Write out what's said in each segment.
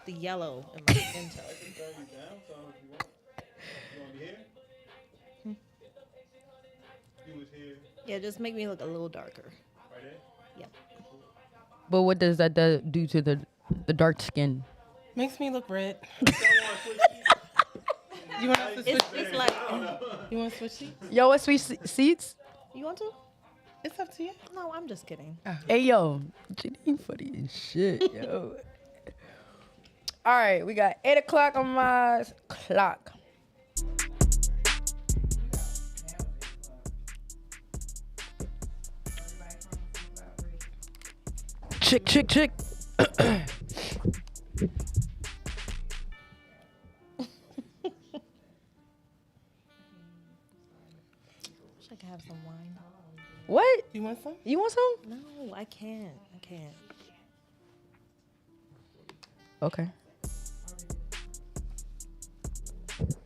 the yellow in my skin tone. I can turn you down some if you want. You want me here? You was here, Yeah, just make me look a little darker. right there. Yep. But what does that do to the dark skin? Makes me look red. Y'all want to switch seats? You want us to switch? It's like, You want to switch seats? Yo, what sweet seats? you want to? It's up to you. No, I'm just kidding. Hey yo, Janine funny as shit, yo. All right, we got 8 o'clock on my clock. Chick. Wish I could have some wine. What? You want some? You want some? No, I can't. I can't. Okay.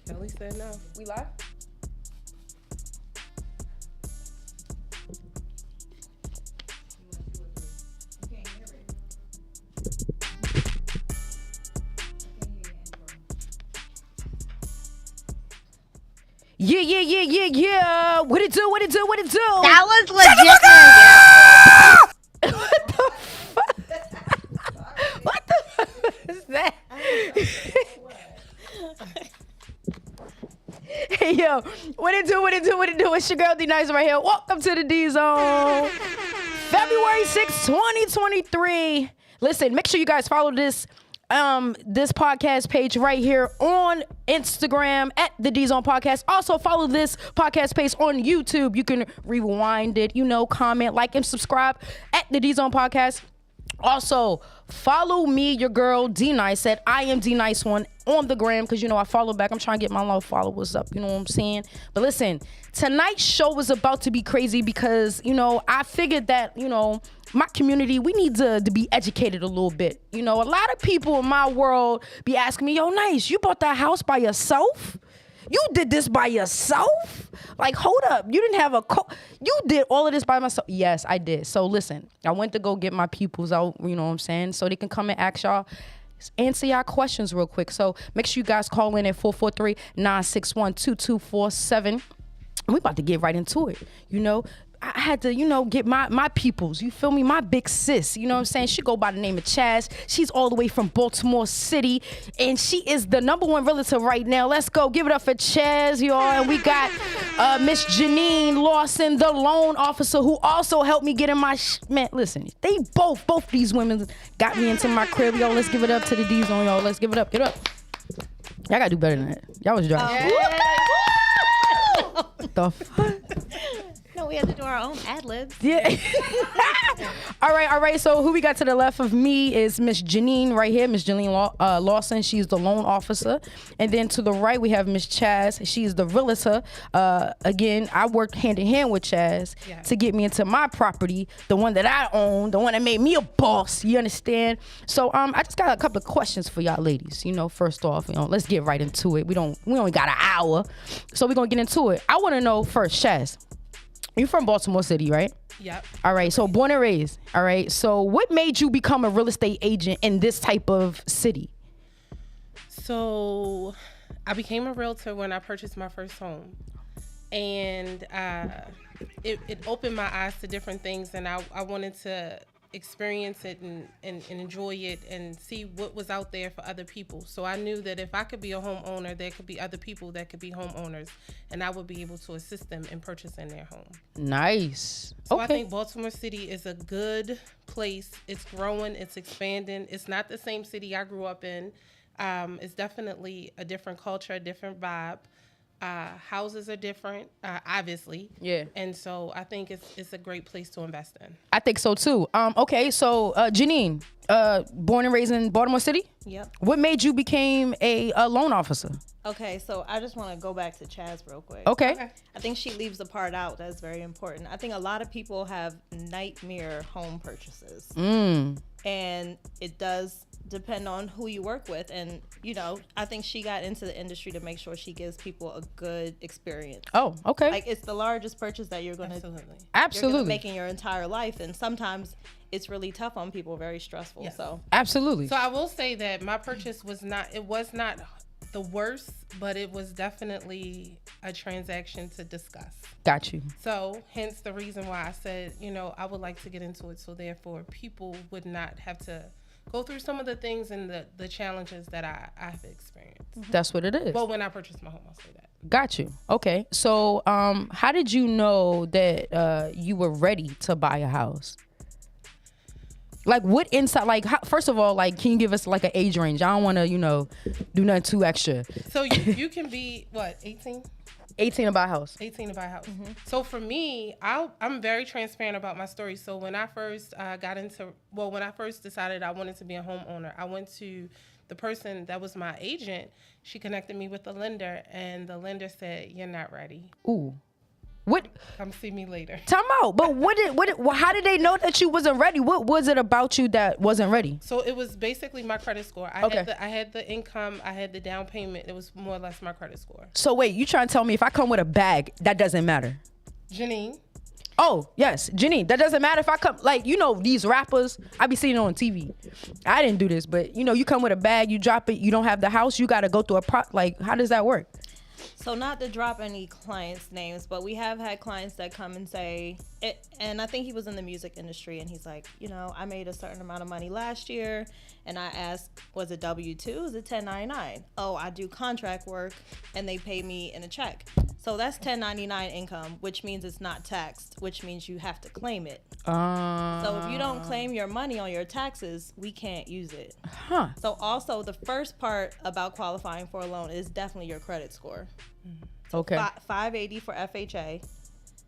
Kelly said no. We live? Yeah. What it do? That was legit. What the fuck is that? Hey yo, what it do? It's your girl D Nice right here. Welcome to the D Zone. February 6th, 2023. Listen, make sure you guys follow this podcast page right here on Instagram at the D Zone Podcast. Also follow this podcast page on YouTube. You can rewind it, comment, like, and subscribe at the D Zone Podcast. Also, follow me, your girl D Nice at I am D Nice one on the gram, because I follow back. I'm trying to get my little followers up, you know what I'm saying? But listen, tonight's show is about to be crazy because I figured that my community, we need to be educated a little bit. A lot of people in my world be asking me, yo, Nice, you bought that house by yourself? You did this by yourself? Like, hold up. You didn't have you did all of this by myself? Yes, I did. So listen, I went to go get my peoples out, you know what I'm saying? So they can come and ask y'all, answer y'all questions real quick. So make sure you guys call in at 443-961-2247. We about to get right into it. I had to, get my peoples. You feel me? My big sis. You know what I'm saying? She go by the name of Chaz. She's all the way from Baltimore City. And she is the #1 realtor right now. Let's go. Give it up for Chaz, y'all. And we got Miss Janine Lawson, the loan officer, who also helped me get in my... Man, listen. They both these women got me into my crib. Yo, let's give it up to the D's on y'all. Let's give it up. Get up. Y'all gotta do better than that. Y'all was dry. The fuck? No, we had to do our own ad libs. Yeah. All right. So who we got to the left of me is Miss Janine right here. Miss Janine Lawson. She's the loan officer. And then to the right, we have Miss Chaz. She's the realtor. Again, I worked hand in hand with Chaz to get me into my property, the one that I own, the one that made me a boss. You understand? So I just got a couple of questions for y'all ladies. First off, let's get right into it. We only got an hour, so we're gonna get into it. I want to know first, Chaz. You from Baltimore City, right? Yep. All right. So born and raised. All right. So what made you become a real estate agent in this type of city? So I became a realtor when I purchased my first home. And it opened my eyes to different things. And I wanted to experience it and enjoy it and see what was out there for other people. So I knew that if I could be a homeowner, there could be other people that could be homeowners, and I would be able to assist them in purchasing their home. Nice. So Okay. I think Baltimore City is a good place. It's growing, it's expanding. It's not the same city I grew up in. It's definitely a different culture, a different vibe. Houses are different, obviously. Yeah. And so I think it's a great place to invest in. I think so too. Okay. So Janine, born and raised in Baltimore City. Yep. What made you become a loan officer? Okay, so I just want to go back to Chaz real quick. Okay. I think she leaves the part out that's very important. I think a lot of people have nightmare home purchases. and it does depend on who you work with. And I think she got into the industry to make sure she gives people a good experience. Oh, okay. Like, it's the largest purchase that you're gonna Absolutely make in your entire life, and sometimes it's really tough on people, very stressful. Yes. So absolutely. So I will say that my purchase was not the worst, but it was definitely a transaction to discuss. Got you. So hence the reason why I said, I would like to get into it, so therefore people would not have to go through some of the things and the challenges that I've experienced. That's what it is. Well, when I purchased my home, I'll say that. Got you. Okay. So how did you know that you were ready to buy a house? Like, what inside, like, first of all, like, can you give us like an age range? I don't want to, do nothing too extra. So you can be, what, 18? 18 to buy a house. 18 to buy a house. So for me, I'm very transparent about my story. So when I first when I first decided I wanted to be a homeowner, I went to the person that was my agent. She connected me with the lender, and the lender said, "You're not ready. Ooh. What? Come see me later." Time out. But how did they know that you wasn't ready? What was it about you that wasn't ready? So it was basically my credit score. I had the income, I had the down payment. It was more or less my credit score. So wait, you trying to tell me if I come with a bag, that doesn't matter? Janine. Oh, yes, Janine. That doesn't matter if I come, like, these rappers, I be seeing it on TV. I didn't do this, but, you come with a bag, you drop it, you don't have the house, you got to go through like, how does that work? So, not to drop any clients' names, but we have had clients that come and say, and I think he was in the music industry, and he's like, I made a certain amount of money last year, and I asked, was it W-2? Is it 1099? Oh, I do contract work, and they pay me in a check. So that's 1099 income, which means it's not taxed, which means you have to claim it. So if you don't claim your money on your taxes, we can't use it. Huh. So also the first part about qualifying for a loan is definitely your credit score. Okay. 580 for FHA,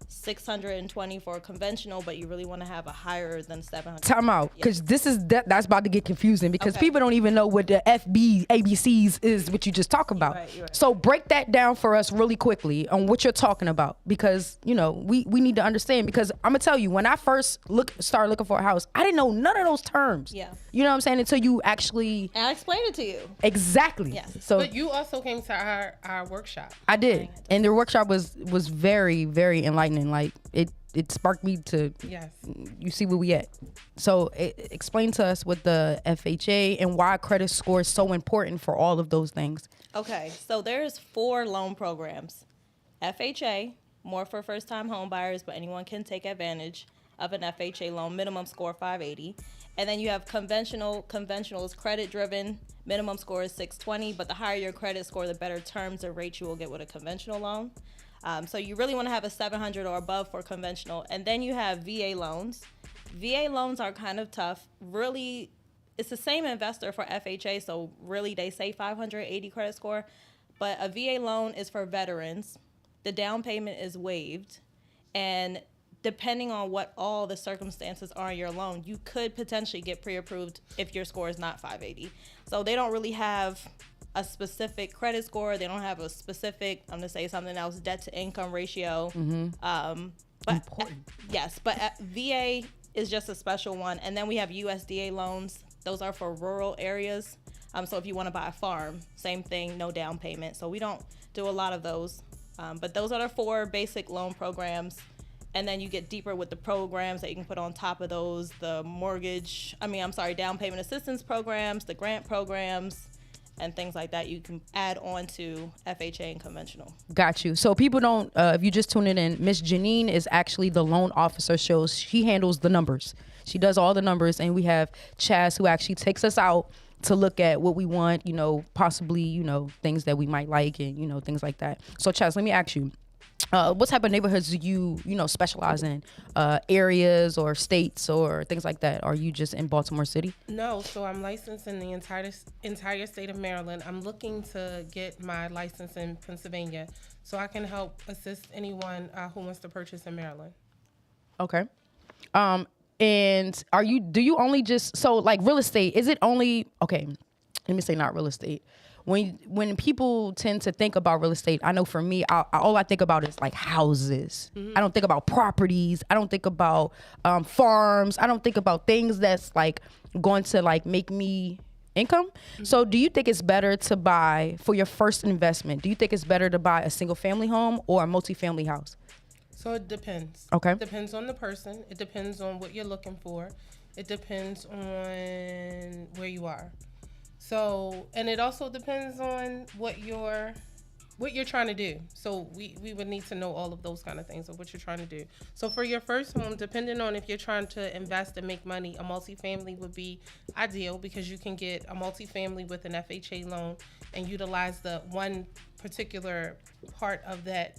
620 for conventional, but you really want to have a higher than 700. Time out, because that's about to get confusing because Okay. people don't even know what the ABCs is, what you just talk about. You're right. So break that down for us really quickly on what you're talking about, because we need to understand. Because I'm gonna tell you, when I first started looking for a house, I didn't know none of those terms. Yeah. You know what I'm saying? Until you actually And I explained it to you. exactly. Yes. So But you also came to our workshop. I did, and the workshop was very, very enlightening. Like it sparked me to. Yes. You see where we at. So explain to us what the FHA and why credit score is so important for all of those things. Okay, so there's 4 loan programs. FHA, more for first-time home buyers, but anyone can take advantage of an FHA loan, minimum score 580. And then you have conventional. Conventional is credit-driven. Minimum score is 620, but the higher your credit score, the better terms or rates you will get with a conventional loan. So you really want to have a 700 or above for conventional. And then you have VA loans. VA loans are kind of tough. Really, it's the same investor for FHA, so really they say 580 credit score. But a VA loan is for veterans. The down payment is waived. And depending on what all the circumstances are in your loan, you could potentially get pre-approved if your score is not 580. So they don't really have a specific credit score. They don't have a specific, I'm gonna say something else, debt to income ratio. But Important. yes, but VA is just a special one. And then we have USDA loans. Those are for rural areas. So if you want to buy a farm, same thing, no down payment. So we don't do a lot of those. But those are the 4 basic loan programs. And then you get deeper with the programs that you can put on top of those, the down payment assistance programs, the grant programs, and things like that. You can add on to FHA and conventional. Got you. So people don't, if you just tune it in, Miss Janine is actually the loan officer. She handles the numbers. She does all the numbers. And we have Chaz, who actually takes us out to look at what we want, possibly, things that we might like and, things like that. So Chaz, let me ask you, what type of neighborhoods do you specialize in? Areas or states or things like that? Are you just in Baltimore City? No, so I'm licensed in the entire state of Maryland. I'm looking to get my license in Pennsylvania so I can help assist anyone who wants to purchase in Maryland. Okay. And do you only just, so like real estate, is it only, okay, let me say not real estate. When people tend to think about real estate, I know for me, all I think about is like houses. I don't think about properties. I don't think about farms. I don't think about things that's like going to like make me income. So do you think it's better to buy, for your first investment, do you think it's better to buy a single family home or a multifamily house? So it depends. Okay. It depends on the person. It depends on what you're looking for. It depends on where you are. So, and it also depends on what you're trying to do. So we would need to know all of those kind of things of what you're trying to do. So for your first home, depending on if you're trying to invest and make money, a multifamily would be ideal because you can get a multifamily with an FHA loan and utilize the one particular part of that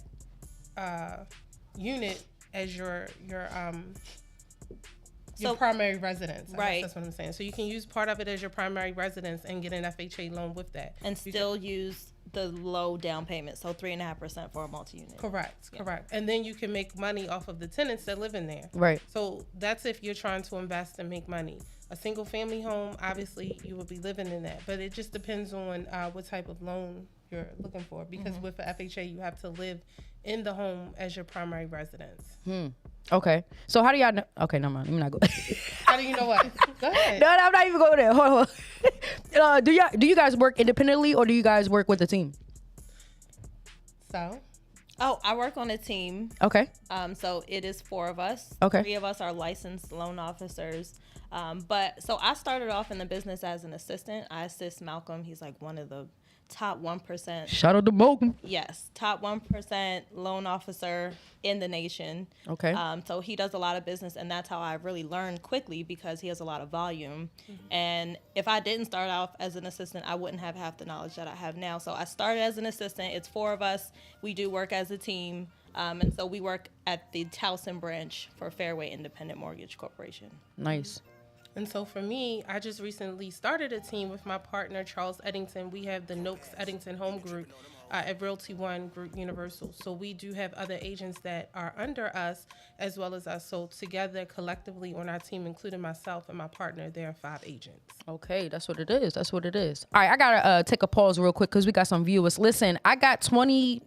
unit as your primary residence. Right. That's what I'm saying. So you can use part of it as your primary residence and get an FHA loan with that. And still use the low down payment, so 3.5% for a multi-unit. Correct. And then you can make money off of the tenants that live in there. Right. So that's if you're trying to invest and make money. A single family home, obviously you will be living in that, but it just depends on what type of loan you're looking for. Because with the FHA, you have to live in the home as your primary residence. Okay. So how do y'all know? Okay, never mind. Let me not go. How do you know what? Go ahead. No, I'm not even going there. Hold on. Do you guys work independently or do you guys work with a team? So? Oh, I work on a team. Okay. So it is 4 of us. Okay. 3 of us are licensed loan officers. But so I started off in the business as an assistant. I assist Malcolm. He's like one of the top 1%. Shout out to Malcolm. Yes, top 1% loan officer in the nation. Okay. So he does a lot of business, and that's how I really learned quickly because he has a lot of volume. And if I didn't start off as an assistant, I wouldn't have half the knowledge that I have now. So I started as an assistant. It's 4 of us. We do work as a team. And so we work at the Towson branch for Fairway Independent Mortgage Corporation. Nice. And so for me, I just recently started a team with my partner, Charles Eddington. We have the Noakes Eddington Home Group at Realty One Group Universal. So we do have other agents that are under us as well as us. So together, collectively on our team, including myself and my partner, there are 5 agents. Okay, that's what it is. That's what it is. All right, I gotta take a pause real quick because we got some viewers. Listen, I got some money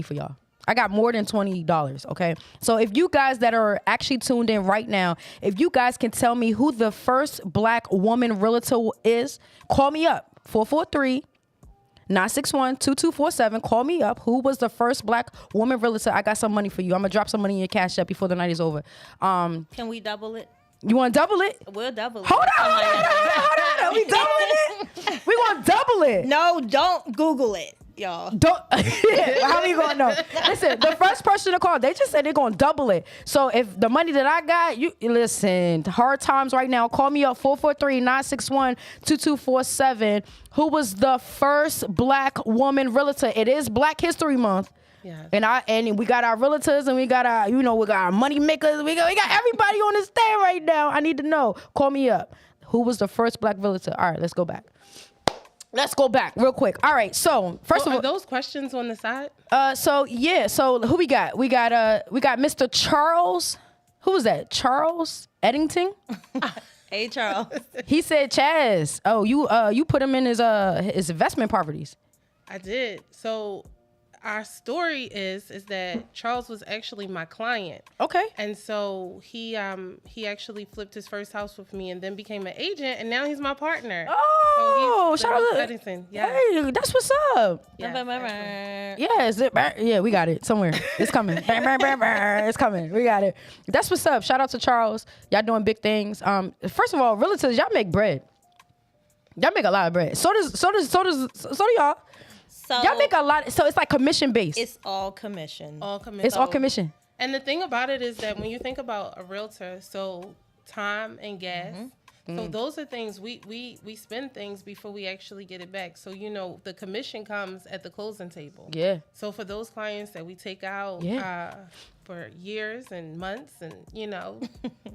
for y'all. I got more than $20, okay? So if you guys that are actually tuned in right now, if you guys can tell me who the first black woman realtor is, call me up, 443-961-2247. Call me up. Who was the first black woman realtor? I got some money for you. I'm going to drop some money in your Cash App before the night is over. Can we double it? You want to double it? We'll double it. Hold on. Are we doubling it? We want to double it. No, don't Google it, y'all. Don't. How we gonna know? Listen, the first person to call, they just said they're gonna double it. So if the money that I got, you listen. Hard times right now. Call me up 443-961-2247. Who was the first black woman realtor? It is Black History Month. Yes. And we got our realtors and we got our money makers. We got everybody on this stand right now. I need to know. Call me up. Who was the first black realtor? All right, let's go back. Let's go back real quick. All right, so first of all, are those questions on the side? So who we got? We got Mr. Charles. Who was that? Charles Eddington. Hey, Charles. He said Chaz. Oh, you put him in his investment properties. I did. So our story is that Charles was actually my client. Okay. And so he actually flipped his first house with me and then became an agent, and now he's my partner. Oh, so shout out to Edison. Yeah. Hey, that's what's up. Yeah, we got it somewhere. It's coming. It's coming. We got it. That's what's up. Shout out to Charles. Y'all doing big things. First of all, realtors, y'all make bread. Y'all make a lot of bread. So do y'all. So Y'all make a lot. So it's like commission based. It's all commission. All commission. It's all commission. And the thing about it is that when you think about a realtor, so time and gas, so those are things we spend things before we actually get it back. So the commission comes at the closing table. Yeah. So for those clients that we take out for years and months and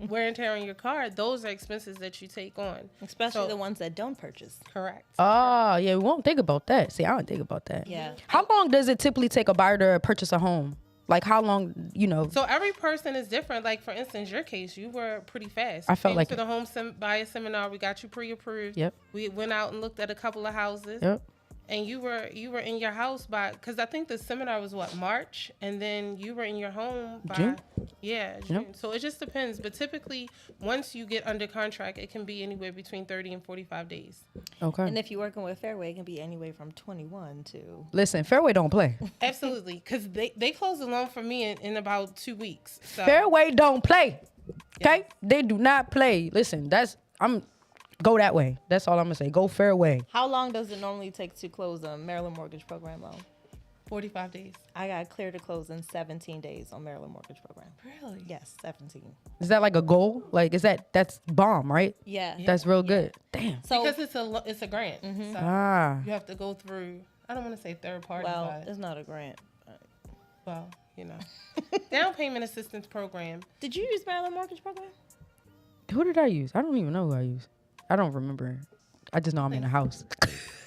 wear and tear on your car, those are expenses that you take on. Especially the ones that don't purchase. Correct. Oh, yeah, we won't think about that. See, I don't think about that. Yeah. How long does it typically take a buyer to purchase a home? Like how long, you know? So every person is different. Like for instance, your case, you were pretty fast. I felt Came like to it. the home buyer seminar. We got you pre-approved. Yep. We went out and looked at a couple of houses. Yep. And you were in your house by, because I think the seminar was what, March, and then you were in your home by June? June. So it just depends. But typically, once you get under contract, it can be anywhere between 30 and 45 days. Okay. And if you're working with Fairway, it can be anywhere from 21 to. Listen, Fairway don't play. Absolutely, because they closed a loan for me in about 2 weeks. So. Fairway don't play. Okay? They do not play. Listen, go that way. That's all I'm gonna say. Go Fairway. How long does it normally take to close a Maryland Mortgage Program loan? 45 days. I got clear to close in 17 days on Maryland Mortgage Program. Really? Yes, 17. Is that like a goal? Like, that's bomb, right? Yeah. That's real good. Damn. So, Because it's a grant. So Ah. you have to go through, I don't want to say third party, well, but, it's not a grant. well, you know. Down payment assistance program. Did you use Maryland Mortgage Program? Who did I use? I don't even know who I used. I don't remember. I just know I'm in a house.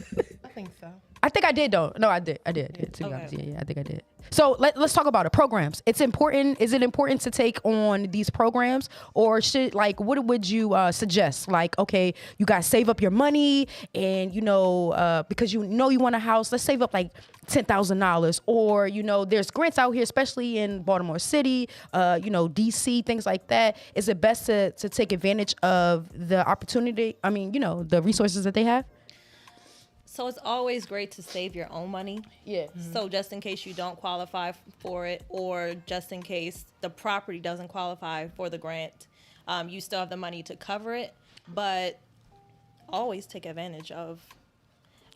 I think so. I think I did though. No, I did. To be Okay. honest, yeah, I think I did. So let's talk about it. Programs. It's important. Is it important to take on these programs, or should what would you suggest? Like, okay, you guys save up your money, and because you want a house, let's save up like $10,000, or there's grants out here, especially in Baltimore City, DC, things like that. Is it best to take advantage of the opportunity? I mean, the resources that they have. So it's always great to save your own money. Yeah. So just in case you don't qualify for it, or just in case the property doesn't qualify for the grant, you still have the money to cover it. But always take advantage of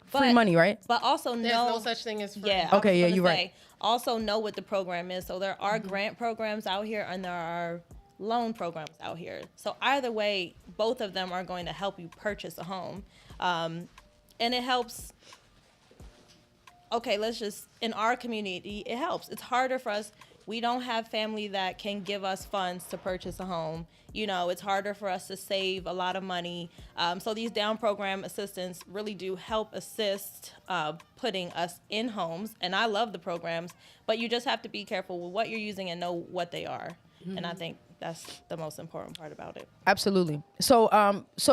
Free money, right? But also There's no such thing as free. Yeah. Okay, yeah, you're you're right. Also know what the program is. So there are grant programs out here, and there are loan programs out here. So either way, both of them are going to help you purchase a home. And it helps. Okay, in our community, it helps. It's harder for us. We don't have family that can give us funds to purchase a home. It's harder for us to save a lot of money. So these down program assistance really do help assist putting us in homes. And I love the programs, but you just have to be careful with what you're using and know what they are. Mm-hmm. And I think that's the most important part about it. Absolutely. So,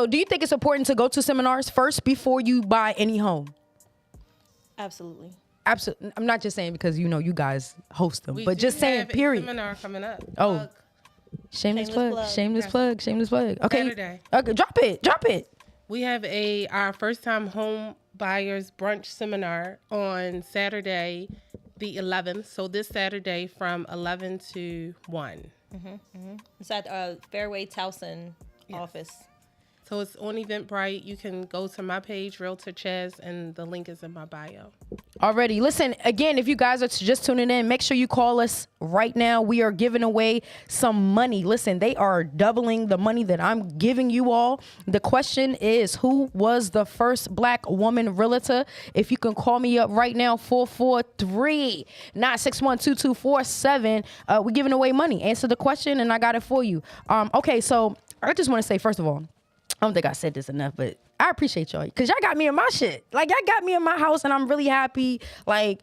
do you think it's important to go to seminars first before you buy any home? Absolutely. Absolutely. I'm not just saying because you guys host them, but do just saying. have a Period. seminar coming up. Oh. Plug. Shameless plug. plug. Shameless plug. Shameless plug. Okay. Saturday. Okay. Drop it. We have our first time home buyers brunch seminar on Saturday, the 11th. So this Saturday from 11 to 1. It's at Fairway Towson office. So it's on Eventbrite. You can go to my page, Realtor Chaz, and the link is in my bio. Already. Listen, again, if you guys are just tuning in, make sure you call us right now. We are giving away some money. Listen, they are doubling the money that I'm giving you all. The question is, who was the first Black woman realtor? If you can call me up right now, 443-961-2247. We're giving away money. Answer the question, and I got it for you. Okay, so I just want to say, first of all, I don't think I said this enough, but I appreciate y'all because y'all got me in my shit. Like, y'all got me in my house, and I'm really happy. Like,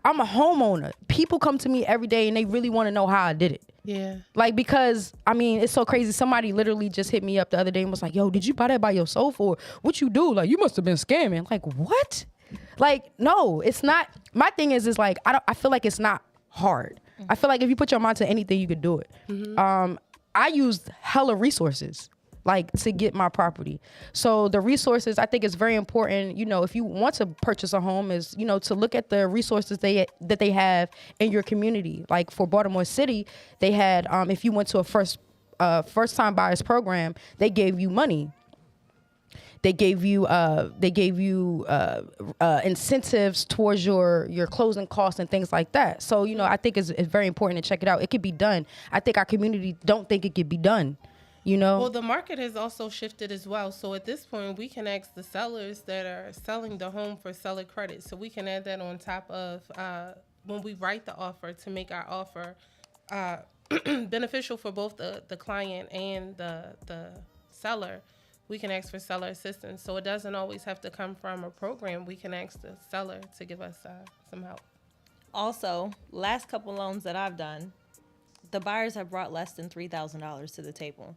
I'm a homeowner. People come to me every day, and they really want to know how I did it. Yeah. Like, because, I mean, it's so crazy. Somebody literally just hit me up the other day and was like, yo, did you buy that by yourself, or what you do? Like, you must have been scamming. Like, what? Like, no, it's not. My thing is like, I feel like it's not hard. I feel like if you put your mind to anything, you could do it. I used hella resources, like, to get my property. So the resources, I think, is very important. If you want to purchase a home, is to look at the resources that they have in your community. Like for Baltimore City, they had if you went to a first time buyers program, they gave you money. They gave you incentives towards your closing costs and things like that. So I think it's very important to check it out. It could be done. I think our community don't think it could be done. Well, the market has also shifted as well. So at this point, we can ask the sellers that are selling the home for seller credit. So we can add that on top of when we write the offer to make our offer beneficial for both the client and the seller. We can ask for seller assistance. So it doesn't always have to come from a program. We can ask the seller to give us some help. Also, last couple loans that I've done, the buyers have brought less than $3,000 to the table.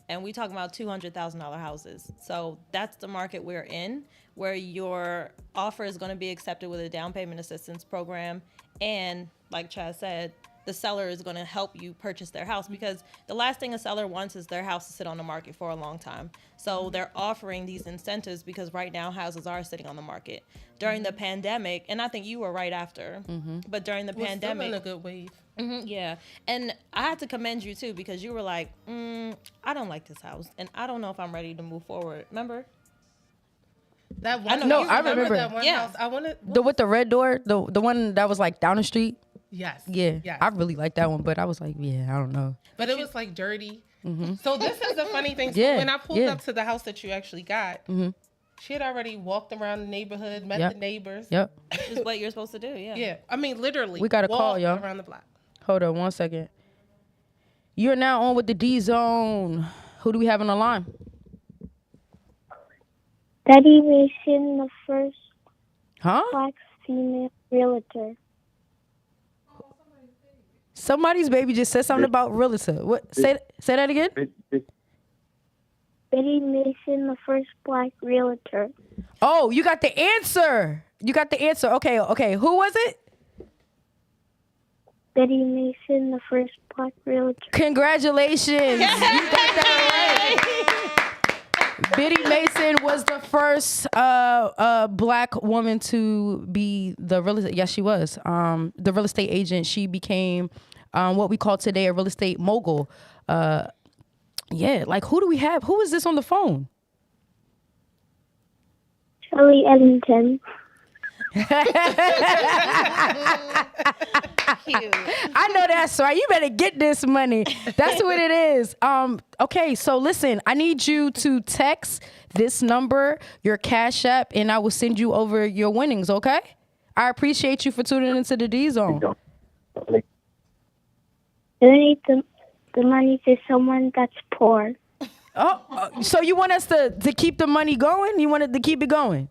And we talking about $200,000 houses. So that's the market we're in, where your offer is going to be accepted with a down payment assistance program. And like Chaz said, the seller is going to help you purchase their house, because the last thing a seller wants is their house to sit on the market for a long time. So they're offering these incentives because right now houses are sitting on the market. During the pandemic, and I think you were right after, but during the We're pandemic, still in a good wave. yeah. And I had to commend you too, because you were like, I don't like this house and I don't know if I'm ready to move forward. Remember? That one, No, you I remember. that one Yeah. house. I wanted With the red door, the one that was like down the street. yes, Yeah, yes. I really like that one, but I was like, yeah, I don't know. But it was like dirty. So this is the funny thing. So Yeah, when I pulled yeah. up to the house that you actually got, she had already walked around the neighborhood, met Yep. the neighbors. Yep. Which is what you're supposed to do. Yeah. Yeah, I mean literally. We got a call, walked y'all. around the block. Hold on 1 second. You're now on with the D Zone. Who do we have on the line? Betty Mason, the first Huh? black female realtor. Somebody's baby just said something about realtor. What? Say that again. Betty Mason, the first black realtor. Oh, you got the answer. You got the answer. Okay. Who was it? Betty Mason, the first black realtor. Congratulations. You got that right. Biddy Mason was the first black woman to be the real estate. Yes, she was. The real estate agent. She became what we call today a real estate mogul. Yeah, like who do we have? Who is this on the phone? Shelley Ellington. Cute. I know that's right. You better get this money. That's what it is. Okay, so listen, I need you to text this number, your Cash App, and I will send you over your winnings, okay? I appreciate you for tuning into the D Zone. Donate the money to someone that's poor. Oh, so you want us to keep the money going? You wanted to keep it going?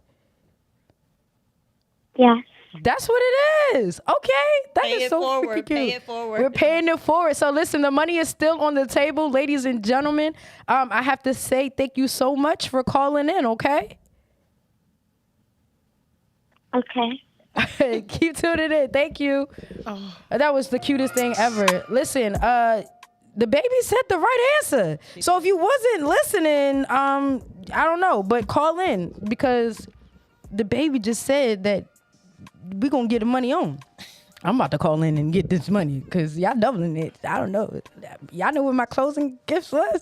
Yes. That's what it is. Okay. That Pay is it so forward. freaking cute. Pay it forward. We're paying it forward. So listen, the money is still on the table, ladies and gentlemen. I have to say thank you so much for calling in, okay? Okay. Keep tuning in. Thank you. Oh. That was the cutest thing ever. Listen, the baby said the right answer. So if you wasn't listening, I don't know, but call in because the baby just said that we gonna get the money on. I'm about to call in and get this money because y'all doubling it. I don't know. Y'all know what my closing gifts was?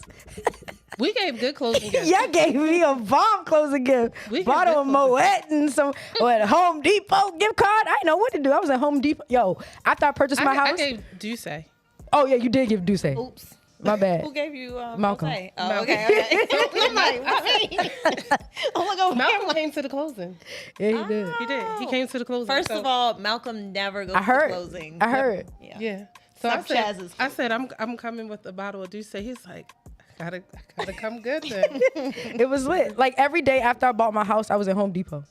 We gave good closing gifts. Y'all gave me a bomb closing gift. We gave Bottle of good closing Moet and some Home Depot gift card. I didn't know what to do. I was at Home Depot. Yo, after I purchased my I house. gave Duce. Oh yeah, you did give Duce. Oops. My bad. Who gave you Malcolm. Jose? Oh, okay. I'm like, what? Oh, look over Malcolm here. came to the closing. Yeah, he did. He did. He came to the closing. First So- of all, Malcolm never goes I heard. to closing. I heard. yeah. So I Some said, Chaz's I said, I'm coming with a bottle of Duce. He's like, I gotta come good then. It was lit. Like every day after I bought my house, I was at Home Depot.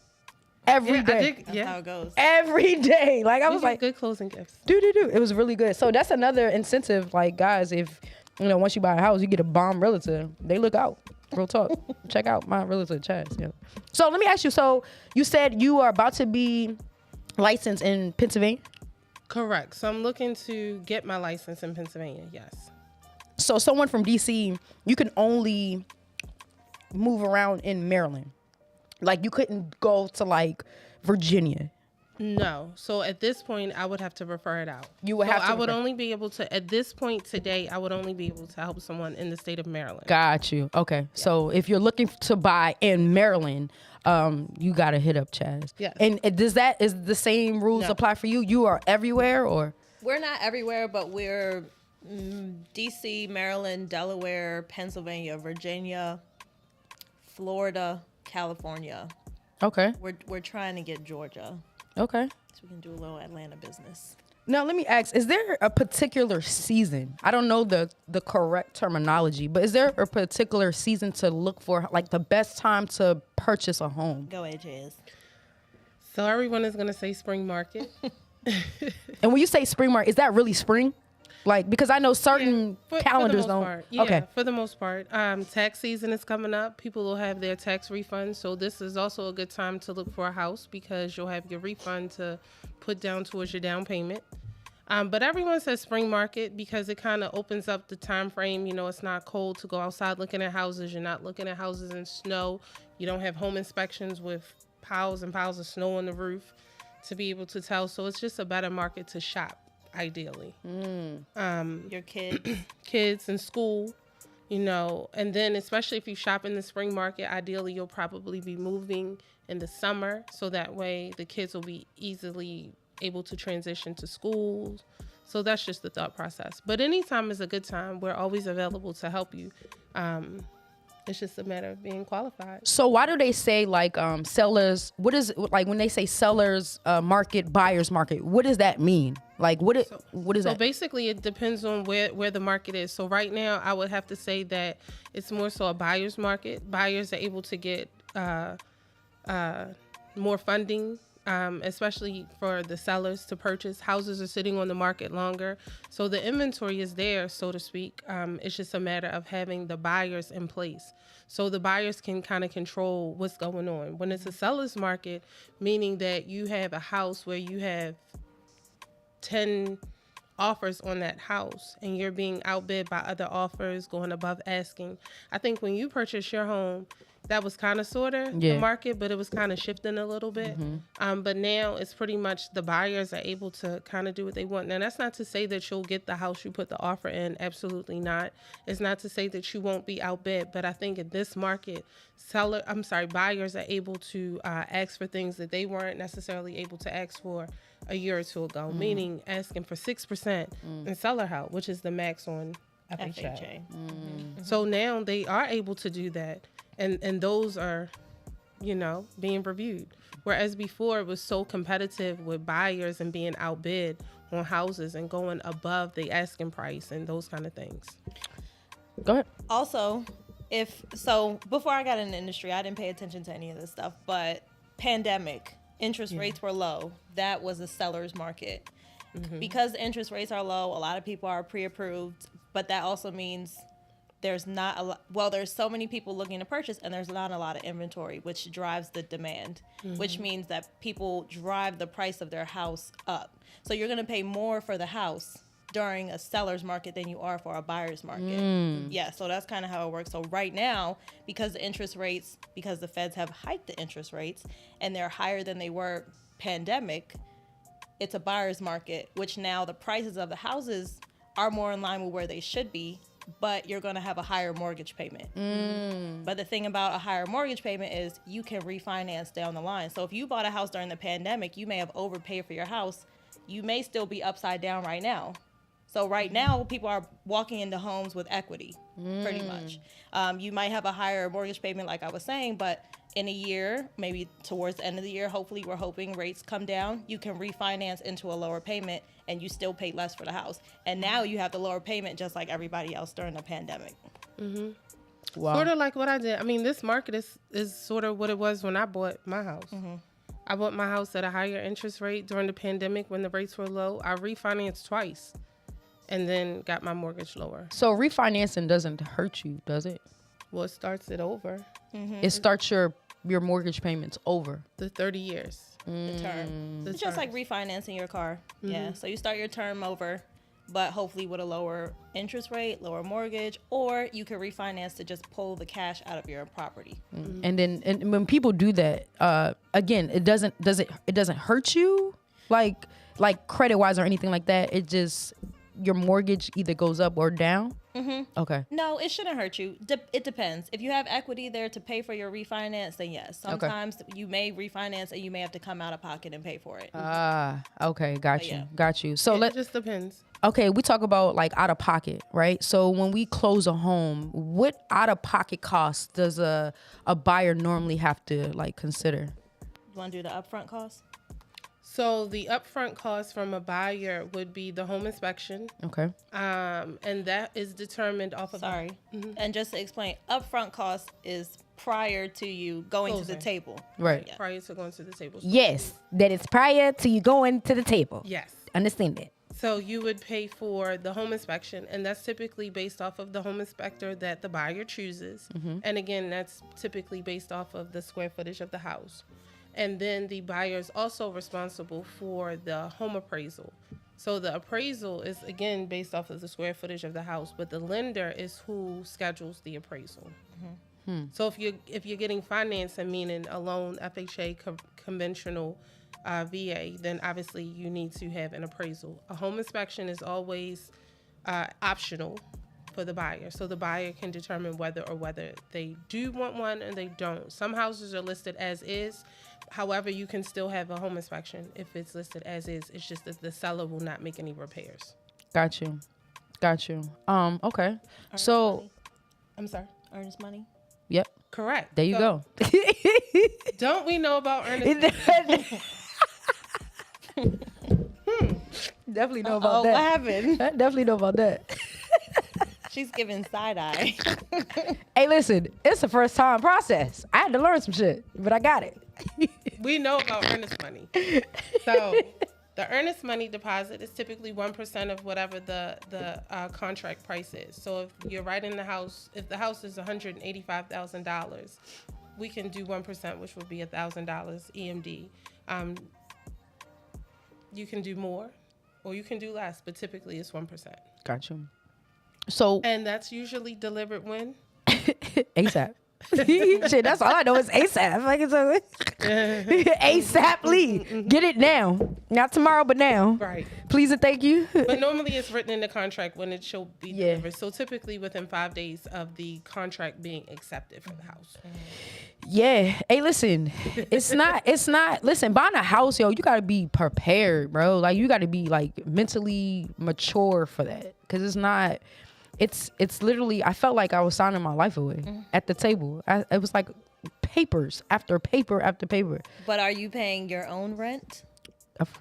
Every yeah, day. I did, That's yeah. how it goes. Every day. Like I We was gave like, good closing gifts. do. It was really good. So that's another incentive. Like guys, if once you buy a house, you get a bomb realtor. They look out. Real talk. Check out my realtor, Chaz. Yeah. So let me ask you. So you said you are about to be licensed in Pennsylvania. Correct. So I'm looking to get my license in Pennsylvania. Yes. So someone from DC, you can only move around in Maryland. Like you couldn't go to like Virginia. No. So at this point, I would have to refer it out. You would So have to I would refer- only be able to, at this point today, I would only be able to help someone in the state of Maryland. Got you. Okay. So if you're looking to buy in Maryland, you gotta hit up Chaz. Yes. And is the same rules No. apply for you? You are everywhere, or We're not everywhere, but we're D.C., Maryland, Delaware, Pennsylvania, Virginia, Florida, California. okay, We're trying to get Georgia okay. so we can do a little Atlanta business. Now let me ask: is there a particular season? I don't know the correct terminology, but is there a particular season to look for, like the best time to purchase a home? Go ahead, Jazz. So everyone is going to say spring market. And when you say spring market, is that really spring? Like, because I know certain calendars for the most don't. part. Yeah, Okay. for the most part. Tax season is coming up. People will have their tax refunds. So this is also a good time to look for a house because you'll have your refund to put down towards your down payment. But everyone says spring market because it kind of opens up the time frame. You know, it's not cold to go outside looking at houses. You're not looking at houses in snow. You don't have home inspections with piles and piles of snow on the roof to be able to tell. So it's just a better market to shop. Ideally, Your kids. kids in school, you know, and then especially if you shop in the spring market, ideally you'll probably be moving in the summer, so that way the kids will be easily able to transition to schools. So that's just the thought process. But anytime is a good time. We're always available to help you. It's just a matter of being qualified. So why do they say like sellers? What is like when they say sellers market, buyers market? What does that mean? Like what is So that? basically, it depends on where the market is. So right now, I would have to say that it's more so a buyer's market. Buyers are able to get more funding, especially for the sellers to purchase. Houses are sitting on the market longer. So the inventory is there, so to speak. It's just a matter of having the buyers in place. So the buyers can kind of control what's going on. When it's a seller's market, meaning that you have a house where you have 10 offers on that house and you're being outbid by other offers, going above asking. I think when you purchase your home, that was kind of sort of the market, but it was kind of shifting a little bit. But now it's pretty much the buyers are able to kind of do what they want. Now, that's not to say that you'll get the house you put the offer in. Absolutely not. It's not to say that you won't be outbid. But I think in this market, buyers are able to ask for things that they weren't necessarily able to ask for a year or two ago, meaning asking for 6% in seller help, which is the max on FHA. So now they are able to do that. And those are, you know, being reviewed. Whereas before it was so competitive with buyers and being outbid on houses and going above the asking price and those kind of things. Go ahead. Also, before I got in the industry, I didn't pay attention to any of this stuff, but pandemic, interest rates were low. That was a seller's market. Because the interest rates are low, a lot of people are pre-approved, but that also means there's not a lot, there's so many people looking to purchase and there's not a lot of inventory, which drives the demand, which means that people drive the price of their house up. So you're going to pay more for the house during a seller's market than you are for a buyer's market. Yeah, so that's kind of how it works. So right now, because the feds have hiked the interest rates and they're higher than they were pandemic, it's a buyer's market, which now the prices of the houses are more in line with where they should be, but you're going to have a higher mortgage payment. But the thing about a higher mortgage payment is you can refinance down the line. So if you bought a house during the pandemic, you may have overpaid for your house. You may still be upside down right now. So right now, people are walking into homes with equity, pretty much. You might have a higher mortgage payment, like I was saying, but in a year, maybe towards the end of the year, hopefully we're hoping rates come down, you can refinance into a lower payment and you still pay less for the house. And now you have the lower payment just like everybody else during the pandemic. Wow. Sort of like what I did. I mean, this market is sort of what it was when I bought my house. I bought my house at a higher interest rate during the pandemic when the rates were low. I refinanced twice and then got my mortgage lower. So refinancing doesn't hurt you, does it? Well, it starts it over. It starts your mortgage payments over. The 30 years. The term. The It's just like terms. refinancing your car. Yeah. So you start your term over, but hopefully with a lower interest rate, lower mortgage, or you could refinance to just pull the cash out of your property. And then and when people do that, again, it doesn't hurt you like credit wise or anything like that. It just your mortgage either goes up or down. Okay. No, it shouldn't hurt you. It depends. If you have equity there to pay for your refinance, then yes. Sometimes you may refinance and you may have to come out of pocket and pay for it. Okay, got you. yeah. Got you. So It just depends. okay, we talk about like out of pocket, right? So when we close a home, what out of pocket costs does a buyer normally have to like consider? You want to do the upfront cost? So the upfront cost from a buyer would be the home inspection, Okay. and that is determined off of. Sorry. And just to explain, upfront cost is prior to you going to the Closing. table. Right. Yeah. prior to going to the table. Yes, that it's prior to you going to the table. Yes. Understand that. So you would pay for the home inspection, and that's typically based off of the home inspector that the buyer chooses. And again, that's typically based off of the square footage of the house. And then the buyer is also responsible for the home appraisal. So the appraisal is again based off of the square footage of the house, but the lender is who schedules the appraisal. So if you're getting financing, meaning a loan, FHA, conventional VA, then obviously you need to have an appraisal. A home inspection is always optional for the buyer, so the buyer can determine whether they do want one and they don't. Some houses are listed as is. However, you can still have a home inspection if it's listed as is. It's just that the seller will not make any repairs. Got you. Okay. So, I'm sorry. Earnest money. yep. Correct. There you So, go. Don't we know about earnest? Definitely know Oh, about what that. happened? I definitely know about that. She's giving side eye. Hey, listen, it's a first time process. I had to learn some shit, but I got it. We know about earnest money. So the earnest money deposit is typically 1% of whatever the contract price is. So if you're writing the house, if the house is $185,000, we can do 1%, which would be $1,000 EMD. You can do more or you can do less, but typically it's 1%. Got you. So, And that's usually delivered when? ASAP. Shit, that's all I know is ASAP. Like it's ASAP Lee. Get it now. Not tomorrow, but now. Right. Please and thank you. But normally it's written in the contract when it shall be Yeah. delivered. So typically within 5 days of the contract being accepted for the house. Yeah. Hey, listen, it's not, listen, buying a house, yo, you gotta be prepared, bro. Like, you gotta be, like, mentally mature for that. Cause it's literally, I felt like I was signing my life away at the table. It was like papers after paper after paper. But are you paying your own rent? Of-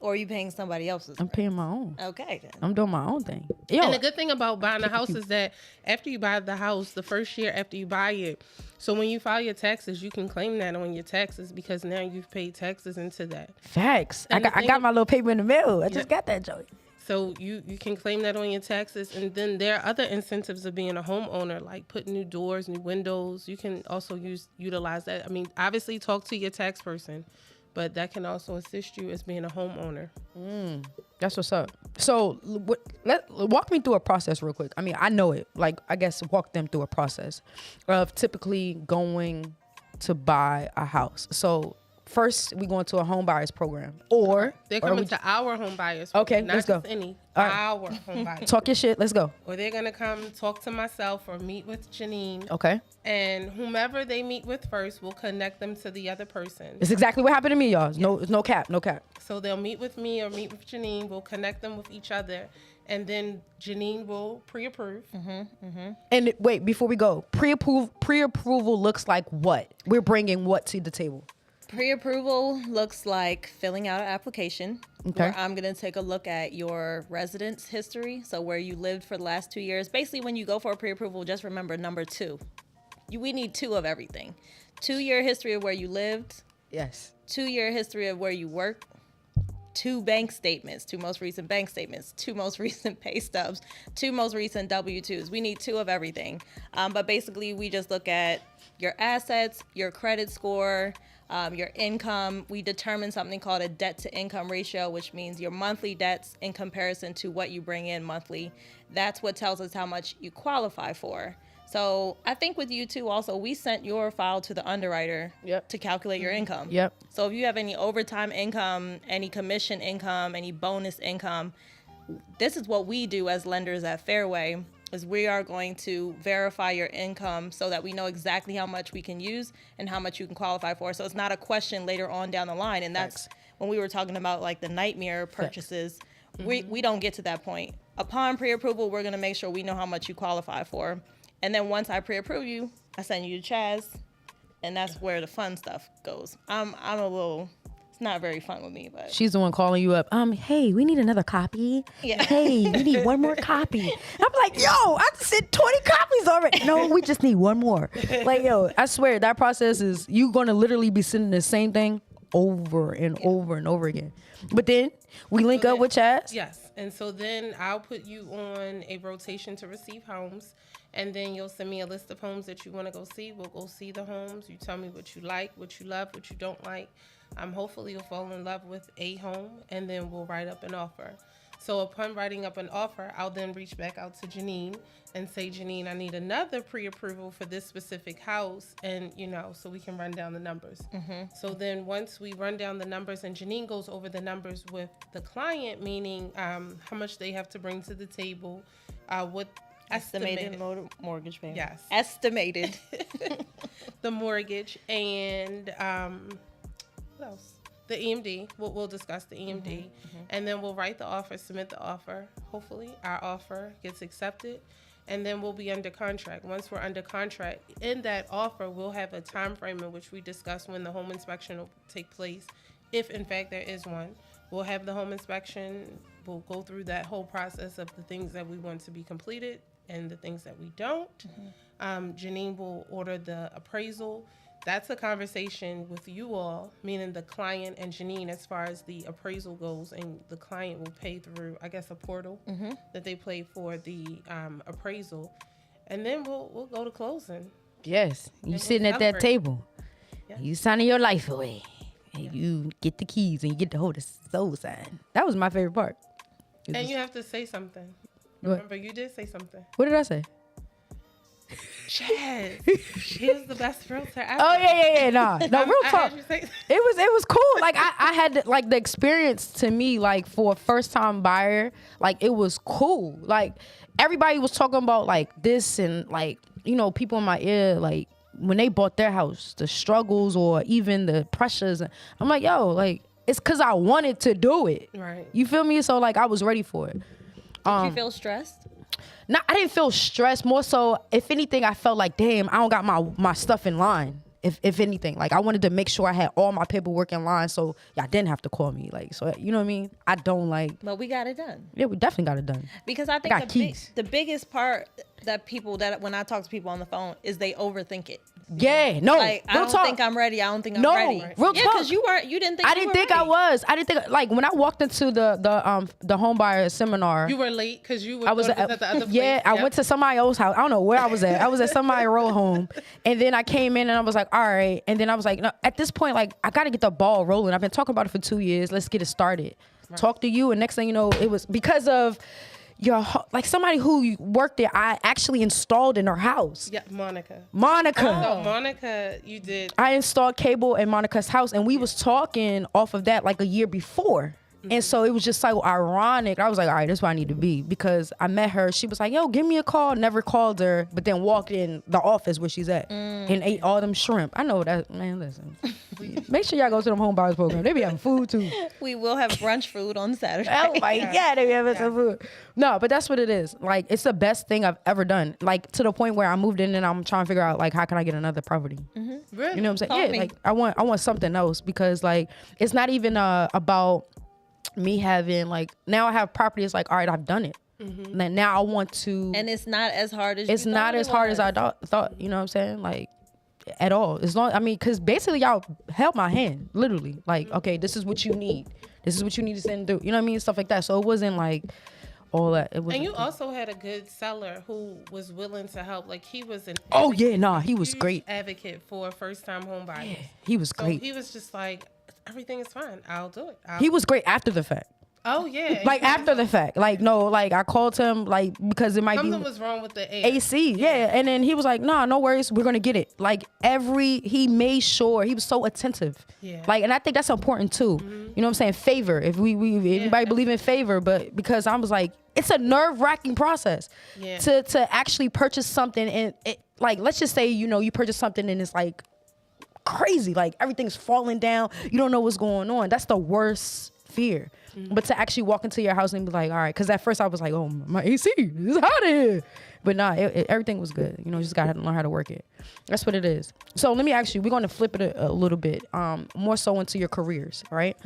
Or are you paying somebody else's I'm rent? paying my own. Okay, then. I'm doing my own thing. Yo, And the good thing about buying a house is that after you buy the house, the first year after you buy it, so when you file your taxes, you can claim that on your taxes because now you've paid taxes into that. facts. I And the got thing- my little paper in the mail. I just got that joint. So you can claim that on your taxes. And then there are other incentives of being a homeowner, like putting new doors, new windows. You can also utilize that. I mean, obviously talk to your tax person, but that can also assist you as being a homeowner. That's what's up. So walk me through a process real quick. I mean, I know it. Like, I guess walk them through a process of typically going to buy a house. So first, we go into a home buyers program, or They're or coming we- to our home buyers. Okay, not let's go. just any, All right. our home buyers. talk your shit. Let's go. Or they're gonna come talk to myself or meet with Janine, Okay, and whomever they meet with first will connect them to the other person. it's exactly what happened to me, y'all. No cap. So they'll meet with me or meet with Janine. We'll connect them with each other, and then Janine will pre-approve. And wait, before we go, pre-approval looks like what? We're bringing what to the table? Pre-approval looks like filling out an application. Okay. Where I'm going to take a look at your residence history. So where you lived for the last 2 years. Basically, when you go for a pre-approval, just remember number 2. We need 2 of everything. 2-year history of where you lived. Yes. 2-year history of where you work. 2 bank statements, 2 most recent bank statements, 2 most recent pay stubs, 2 most recent W-2s. We need 2 of everything. But basically, we just look at your assets, your credit score, your income. We determine something called a debt to income ratio, which means your monthly debts in comparison to what you bring in monthly. That's what tells us how much you qualify for. So I think with you too, also, we sent your file to the underwriter Yep. to calculate your income. Yep. So if you have any overtime income, any commission income, any bonus income, this is what we do as lenders at Fairway, is we are going to verify your income so that we know exactly how much we can use and how much you can qualify for. So it's not a question later on down the line. And that's when we were talking about like the nightmare purchases. We don't get to that point. Upon pre-approval, we're going to make sure we know how much you qualify for. And then once I pre-approve you, I send you to Chaz, and that's where the fun stuff goes. I'm a little It's not very fun with me, but She's the one calling you up. Hey, we need another copy. Yeah. Hey, we need one more copy. I'm like, yo, I just sent 20 copies already. No, we just need one more. Like, yo, I swear that process is you gonna literally be sending the same thing over and over and over again. But then we link up with Chaz. Yes. And so then I'll put you on a rotation to receive homes. And then you'll send me a list of homes that you want to go see. We'll go see the homes. You tell me what you like, what you love, what you don't like. Hopefully you'll fall in love with a home, and then we'll write up an offer. So upon writing up an offer, I'll then reach back out to Janine and say, Janine, I need another pre-approval for this specific house, and so we can run down the numbers. So then once we run down the numbers and Janine goes over the numbers with the client, meaning how much they have to bring to the table, what estimated mortgage payment. Yes. Estimated. the mortgage, and what else? The EMD. We'll discuss the EMD, and then we'll write the offer, submit the offer. Hopefully, our offer gets accepted, and then we'll be under contract. Once we're under contract, in that offer, we'll have a time frame in which we discuss when the home inspection will take place, if in fact there is one. We'll have the home inspection. We'll go through that whole process of the things that we want to be completed and the things that we don't. Janine will order the appraisal. That's a conversation with you all, meaning the client and Janine, as far as the appraisal goes, and the client will pay through, I guess, a portal that they play for the appraisal, and then we'll go to closing. Yes, you we'll sitting at that celebrate. table. Yeah. You signing your life away. And you get the keys and you get to hold the soul sign. That was my favorite part. And you have to say something. What? Remember, you did say something. What did I say? Chaz, she was the best realtor ever. Oh yeah. No, real I talk. heard you say- It was cool. Like I had like the experience to me, like for a first time buyer, like it was cool. Like everybody was talking about like this and like, people in my ear, like when they bought their house, the struggles or even the pressures. I'm like, yo, like it's cause I wanted to do it. Right. You feel me? So like I was ready for it. Did you feel stressed? No, I didn't feel stressed. More so, if anything, I felt like, damn, I don't got my stuff in line. If anything, like I wanted to make sure I had all my paperwork in line, so y'all didn't have to call me. Like, so you know what I mean? I don't like. But we got it done. Yeah, we definitely got it done. Because I got think keys. the biggest part that when I talk to people on the phone is they overthink it. Yeah, no. Like I real don't talk. think I'm ready. I don't think I'm No, ready. real yeah, talk. because you didn't think I you didn't were think ready. I was. I didn't think like when I walked into the home buyer seminar. You were late because you were I was at at, the other place. yeah, I went to somebody else's house. I don't know where I was at. I was at somebody's row home. And then I came in and I was like, all right. And then I was like, no, at this point, like, I got to get the ball rolling. I've been talking about it for 2 years. Let's get it started. Right. Talk to you. And next thing you know, it was because of like somebody who worked there, I actually installed in her house. Yeah, Monica. Monica. So Monica, you did. I installed cable in Monica's house, and we was talking off of that like a year before. And so it was just so ironic. I was like, all right, that's where I need to be, because I met her. She was like, yo, give me a call. Never called her, but then walked in the office where she's at and ate all them shrimp. I know that, man, listen. Make sure y'all go to them home buyers program. They be having food too. We will have brunch food on Saturday. Oh my God, they be having some food. No, but that's what it is. Like, it's the best thing I've ever done. Like, to the point where I moved in and I'm trying to figure out, like, how can I get another property? Really? You know what I'm saying? Call Yeah, me. like I want something else, because like it's not even about me having like, now I have property. It's like, all right, I've done it. Like, now I want to. And it's not as hard as It's you not thought as it hard as I was. thought. You know what I'm saying? Like, at all. As long, I mean, because basically y'all held my hand, literally. Like, okay, this is what you need. This is what you need to send through. You know what I mean? Stuff like that. So it wasn't like all that. It was. And you also had a good seller who was willing to help. Like, he was an Oh yeah, nah, he was huge great. advocate for first-time home buyers. He was So great. he was just like, everything is fine. I'll do it. He was great after the fact. Oh yeah. Like after the fact. Like, no, like I called him like because it might Something be was wrong with the air. AC, yeah. And then he was like, nah, no worries, we're gonna get it. Like he made sure, he was so attentive. Yeah. Like, and I think that's important too. You know what I'm saying? Favor. If we anybody believe in favor, but because I was like, it's a nerve-wracking process Yeah. to actually purchase something, and it, like, let's just say, you purchase something and it's like crazy, like everything's falling down, you don't know what's going on. That's the worst fear. But to actually walk into your house and be like, all right, because at first I was like, oh, my AC, it's hot in here. But nah, everything was good. You know, you just got to learn how to work it. That's what it is. So let me ask you, we're going to flip it a little bit, more so into your careers, right?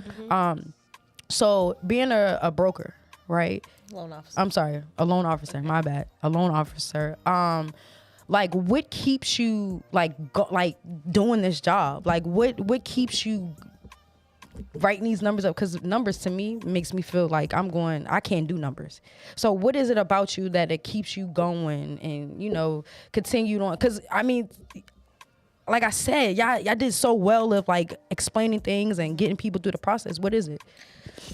So being a broker, right? Loan officer. I'm sorry, a loan officer. My bad, a loan officer. Like, what keeps you like doing this job? Like, what keeps you writing these numbers up? Because numbers to me makes me feel like I can't do numbers. So what is it about you that it keeps you going and, you know, continued on? Because I mean, like I said, y'all did so well of like explaining things and getting people through the process. What is it?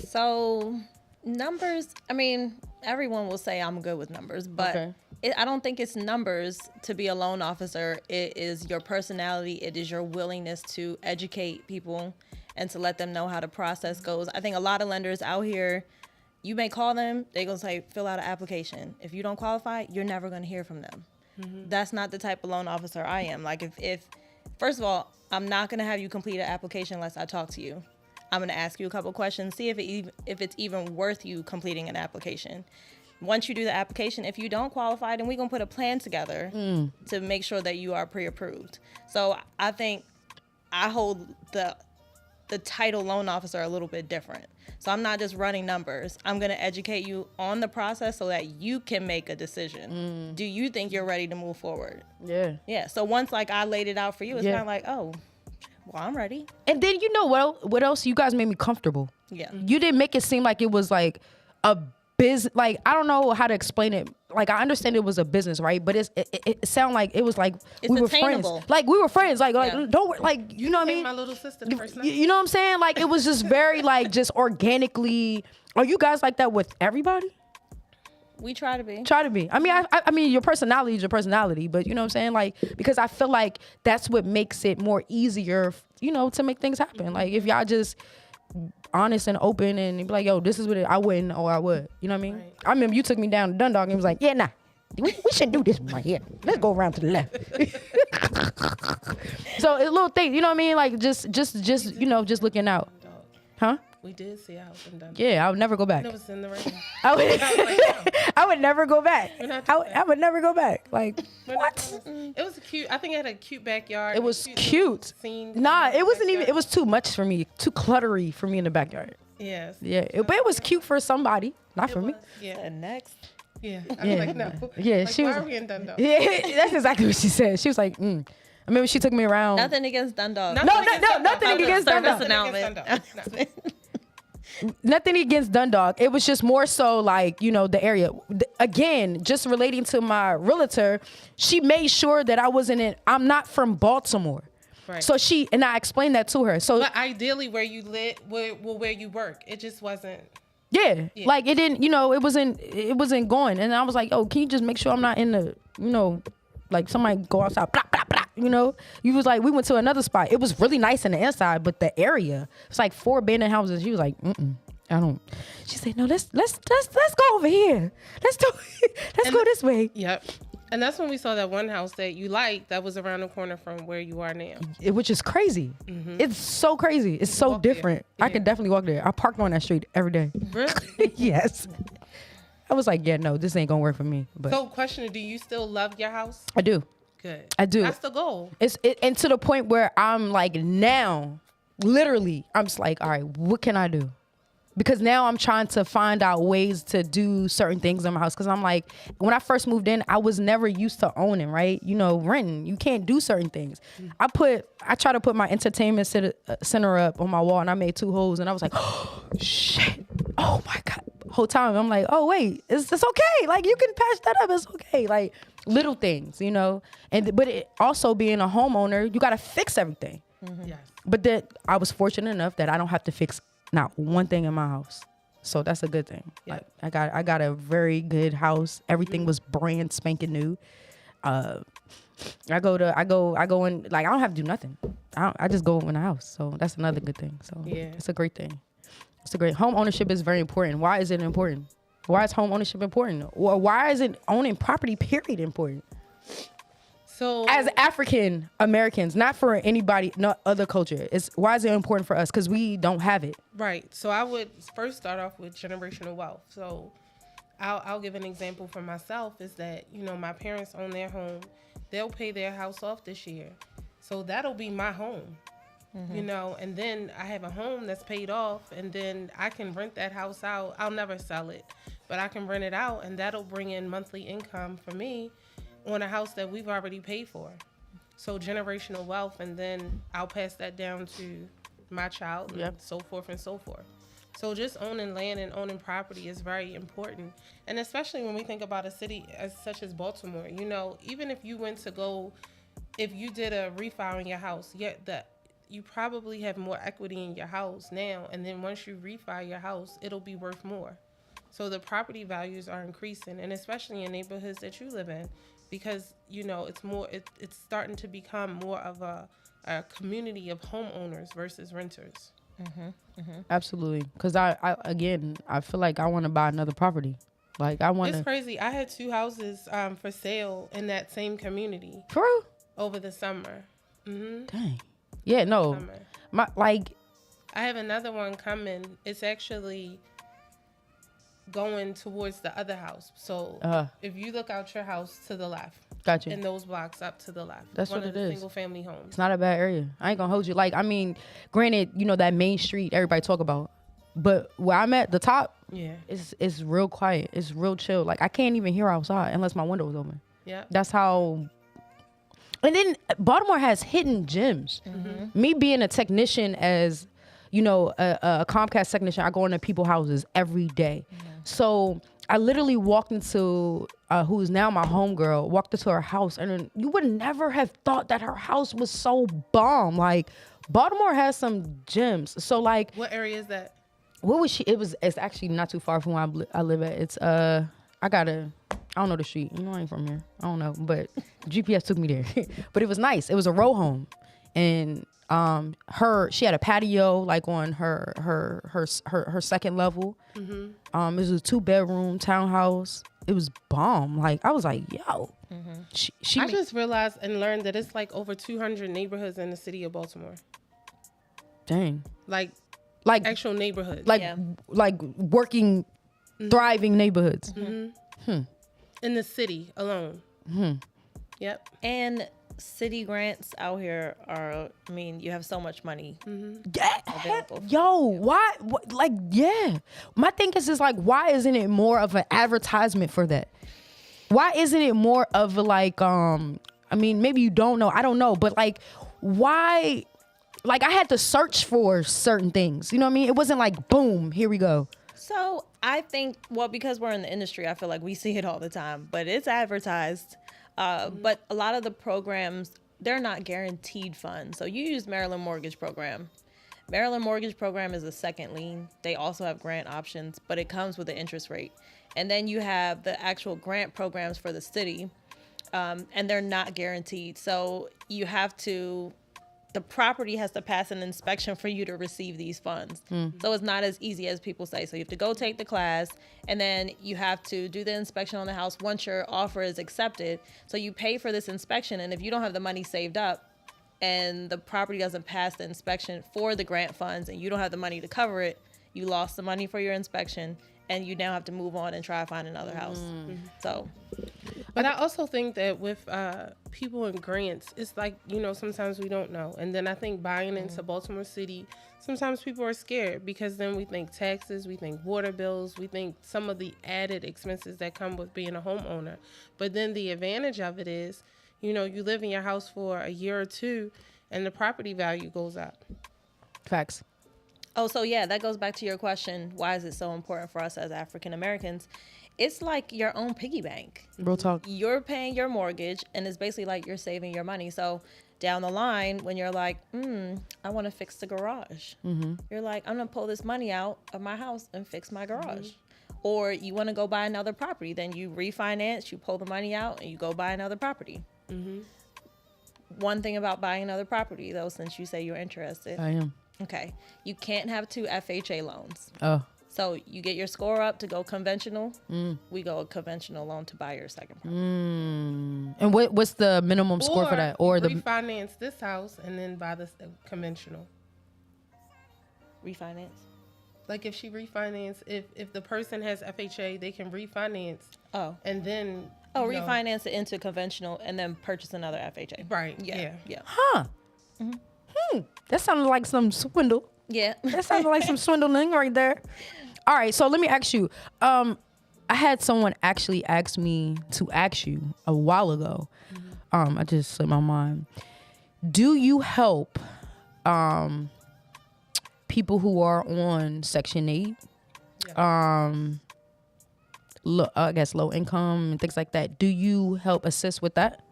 So numbers, I mean, everyone will say I'm good with numbers, but Okay. I don't think it's numbers to be a loan officer. It is your personality. It is your willingness to educate people and to let them know how the process goes. I think a lot of lenders out here, you may call them, they're going to say, fill out an application. If you don't qualify, you're never going to hear from them. That's not the type of loan officer I am. Like if first of all, I'm not going to have you complete an application unless I talk to you. I'm going to ask you a couple questions, see if it's even worth you completing an application. Once you do the application, if you don't qualify, then we're going to put a plan together to make sure that you are pre-approved. So I think I hold the title loan officer a little bit different. So I'm not just running numbers. I'm going to educate you on the process so that you can make a decision. Do you think you're ready to move forward? Yeah. Yeah. So once like I laid it out for you, it's Yeah. kind of like, oh, well, I'm ready. And then you know what else? You guys made me comfortable. Yeah. You didn't make it seem like it was like a business. Like, I don't know how to explain it. Like, I understand it was a business, right? But it sounded like it was like It's we were attainable. friends. Like, we were friends. Like Yeah. don't like, you know what I Hey, mean? my little sister the first night. You know what I'm saying? Like, it was just very like just organically. Are you guys like that with everybody? We try to be. Try to be. I mean, I mean, your personality is your personality, but you know what I'm saying? Like, because I feel like that's what makes it more easier, you know, to make things happen. Like, if y'all just honest and open and be like, yo, this is what I wouldn't or I would. You know what I mean? Right. I remember you took me down to Dundalk and was like, yeah, nah, we should do this right here. Let's go around to the left. So a little thing, you know what I mean? Like, just you know, just looking out. Huh? We did see a house in Dundalk. Yeah, I would never go back. It was in the rain. I would, I was like, no. I would never go back. We're not doing I would never go back. Like, We're not what? doing this. It was cute. I think it had a cute backyard. It was little cute. Scene Nah, in the it wasn't even. backyard. It was too much for me. Too cluttery for me in the backyard. Yes. Yeah, but it was cute for somebody, not for me. Yeah. And next, Yeah. I was Yeah. like, no. Yeah, Like, she why was- are we in Dundalk? Yeah, that's exactly what she said. She was like, I remember she took me around. nothing against Dundalk. No, nothing against Dundalk. Announcement. Nothing against Dundalk. It was just more so like, you know, the area. Again, just relating to my realtor, she made sure that I wasn't in. I'm not from Baltimore. Right. So I explained that to her. So But ideally, where you live, where you work, it just wasn't. yeah, like it didn't, you know, it wasn't going. And I was like, oh, can you just make sure I'm not in the, you know, like somebody go outside, blah, blah, blah, you know? You was like, we went to another spot. It was really nice in the inside, but the area, it's like 4 abandoned houses. She was like, I don't. She said, no, let's go over here. Let's go this way. Yep. And that's when we saw that one house that you liked that was around the corner from where you are now. Which is crazy. It's so crazy. It's so walk there. different. I can definitely walk there. I parked on that street every day. Really? Yes. I was like, yeah, no, this ain't gonna work for me. But So, question: do you still love your house? I do. Good. I do. That's the goal. And to the point where I'm like now, literally, I'm just like, all right, what can I do? Because now I'm trying to find out ways to do certain things in my house. Because I'm like, when I first moved in, I was never used to owning, right? You know, renting. You can't do certain things. I try to put my entertainment center up on my wall, and I made 2 holes, and I was like, oh, shit. Oh my God. Whole time I'm like, oh wait, it's okay. Like, you can patch that up. It's okay. Like, little things, you know. But it also, being a homeowner, you gotta fix everything. Yes. But that I was fortunate enough that I don't have to fix not one thing in my house. So that's a good thing. Yeah. Like, I got a very good house. Everything was brand spanking new. I go in, like, I don't have to do nothing. I just go in the house. So that's another good thing. So Yeah. it's a great thing. It's a great home ownership is very important. Why is it important? Why is home ownership important? Or why is it owning property period important? So as African Americans, not for anybody, no other culture. Why is it important for us? Because we don't have it. right. So I would first start off with generational wealth. So I'll give an example for myself is that, you know, my parents own their home. They'll pay their house off this year. So that'll be my home, you know, and then I have a home that's paid off and then I can rent that house out. I'll never sell it, but I can rent it out and that'll bring in monthly income for me on a house that we've already paid for. So generational wealth, and then I'll pass that down to my child and so forth and so forth. So just owning land and owning property is very important. And especially when we think about a city such as Baltimore, you know, even if you went to go, if you did a refi on your house, you probably have more equity in your house now. And then once you refi your house, it'll be worth more. So the property values are increasing, and especially in neighborhoods that you live in, because, you know, it's starting to become more of a community of homeowners versus renters. Absolutely. Because I feel like I want to buy another property. Like I want It's to. crazy. I had 2 houses for sale in that same community For real? over the summer. Dang. Yeah. No. Summer. I have another one coming. It's actually going towards the other house. So if you look out your house to the left, Gotcha. in those blocks up to the left, That's one what of it the is. single family homes. It's not a bad area. I ain't gonna hold you. Like, I mean, granted, you know, that main street everybody talk about, but where I'm at, the top, Yeah. it's real quiet. It's real chill. Like, I can't even hear outside unless my window is open. Yeah. That's how. And then Baltimore has hidden gems. Me being a technician, as you know, a Comcast technician, I go into people's houses every day. So I literally walked into who's now my homegirl, walked into her house, and then you would never have thought that her house was so bomb. Like, Baltimore has some gems. So like, What area is that? what was she? It's actually not too far from where I live at. It's I don't know the street. You know, I ain't from here. I don't know, but GPS took me there. But it was nice. It was a row home, and she had a patio like on her second level. It was a 2-bedroom townhouse. It was bomb. Like, I was like, yo. She I just realized and learned that it's like over 200 neighborhoods in the city of Baltimore. dang. Like Like actual neighborhoods. like Yeah. like working, thriving neighborhoods. in the city alone. Yep. And city grants out here are, I mean, you have so much money. Yeah. Available. Yo, why? Like, yeah. My thing is just like, why isn't it more of an advertisement for that? Why isn't it more of a like, I mean, maybe you don't know. I don't know. But like, why? Like, I had to search for certain things. You know what I mean? It wasn't like, boom, here we go. So I think, well, because we're in the industry, I feel like we see it all the time, but it's advertised. But a lot of the programs, they're not guaranteed funds. So you use Maryland Mortgage Program. Maryland Mortgage Program is a second lien. They also have grant options, but it comes with an interest rate. And then you have the actual grant programs for the city, and they're not guaranteed. So you have to, the property has to pass an inspection for you to receive these funds. So it's not as easy as people say. So you have to go take the class, and then you have to do the inspection on the house once your offer is accepted. So you pay for this inspection, and if you don't have the money saved up and the property doesn't pass the inspection for the grant funds and you don't have the money to cover it, you lost the money for your inspection, and you now have to move on and try to find another house. So But I also think that with people in grants, it's like, you know, sometimes we don't know. And then I think buying into Baltimore City, sometimes people are scared because then we think taxes, we think water bills, we think some of the added expenses that come with being a homeowner. But then the advantage of it is, you know, you live in your house for a year or two and the property value goes up. Facts. Oh, so yeah, that goes back to your question. Why is it so important for us as African Americans? It's like your own piggy bank. Real talk. You're paying your mortgage, and it's basically like you're saving your money. So down the line, when you're like, I want to fix the garage, you're like, I'm going to pull this money out of my house and fix my garage. Or you want to go buy another property, then you refinance, you pull the money out, and you go buy another property. One thing about buying another property, though, since you say you're interested. I am. Okay. You can't have 2 FHA loans. Oh. So you get your score up to go conventional. We go a conventional loan to buy your second property. And what's the minimum score for that? Or the refinance this house and then buy the conventional. Refinance. Like if she refinance, if the person has FHA, they can refinance. Oh. And then Refinance it into conventional and then purchase another FHA. Right. Yeah. Huh. That sounded like some swindle. Yeah. That sounded like some swindling right there. All right, so let me ask you. I had someone actually ask me to ask you a while ago. I just slipped my mind. Do you help people who are on Section 8? I guess low income and things like that. Do you help assist with that?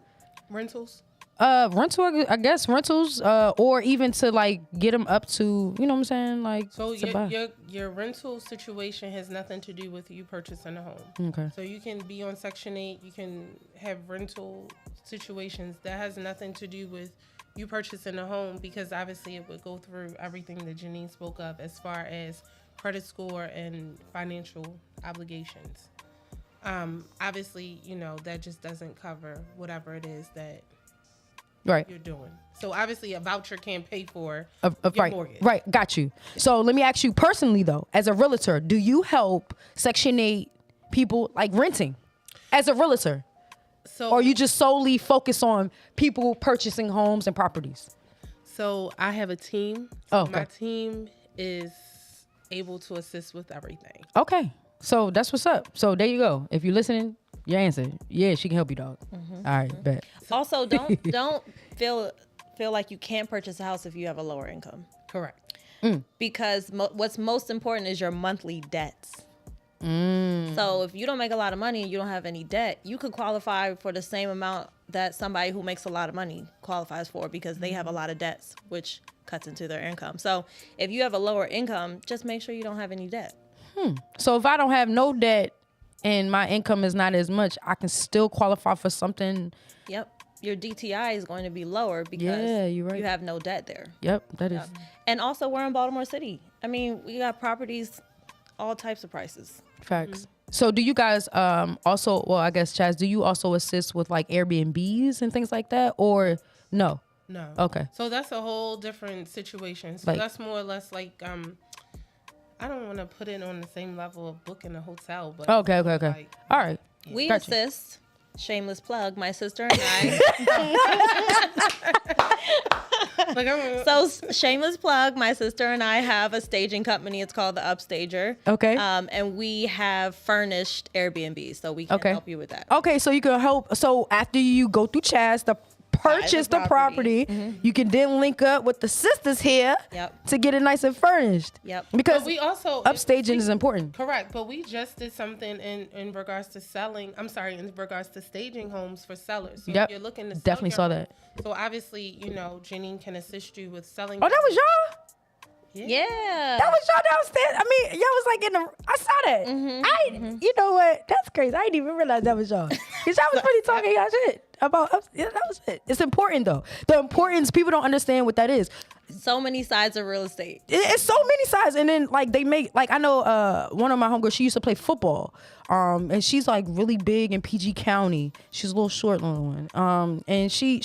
Rentals. Rental, I guess rentals, or even to like get them up to, you know what I'm saying, like. So to buy. your rental situation has nothing to do with you purchasing a home. Okay. So you can be on Section 8. You can have rental situations that has nothing to do with you purchasing a home, because obviously it would go through everything that Janine spoke of as far as credit score and financial obligations. Obviously, that just doesn't cover whatever it is that you're doing. So obviously a voucher can't pay for your mortgage. Right, got you. So let me ask you personally though, as a realtor, do you help Section 8 people like renting as a realtor? So, or you just solely focus on people purchasing homes and properties? So I have a team. Oh, okay. My team is able to assist with everything. Okay. So that's what's up. So there you go. If you're listening, your answer. Yeah, she can help you, dog. All right, bet. Also, don't feel like you can't purchase a house if you have a lower income. Correct. Because what's most important is your monthly debts. So if you don't make a lot of money and you don't have any debt, you could qualify for the same amount that somebody who makes a lot of money qualifies for, because they have a lot of debts, which cuts into their income. So if you have a lower income, just make sure you don't have any debt. So if I don't have no debt and my income is not as much, I can still qualify for something. Yep. Your DTI is going to be lower because you're right. you have no debt there. Yep, that is. And also, we're in Baltimore City. I mean, we got properties, all types of prices. Facts. So do you guys also, well, I guess, Chaz, do you also assist with like Airbnbs and things like that, or no? No. Okay. So that's a whole different situation. So Like- that's more or less like, I don't want to put it on the same level of booking a hotel, but Okay. like, All right. We Gotcha. assist. Shameless plug. My sister and I. like I'm, So shameless plug. My sister and I have a staging company. It's called the Upstager. Okay. And we have furnished Airbnb, so we can Okay. help you with that. Okay, so you can help. So after you go through Chaz to purchase the property, you can then link up with the sisters here Yep. to get it nice and furnished. Yep. Because but we also upstaging is important. correct, but we just did something in regards to in regards to staging homes for sellers. So Yep. if you're looking to sell Definitely your saw home, that. So obviously, Janine can assist you with selling. Oh, that was y'all? Yeah. That was y'all downstairs. I mean, y'all was like in the. I saw that. You know what? That's crazy. I didn't even realize that was y'all. Cause y'all was pretty talking y'all shit about. Yeah, that was it. It's important though. The importance, people don't understand what that is. So many sides of real estate. It's so many sides, and then like they make like I know one of my homegirls. She used to play football, and she's like really big in PG County. She's a little short little one, and she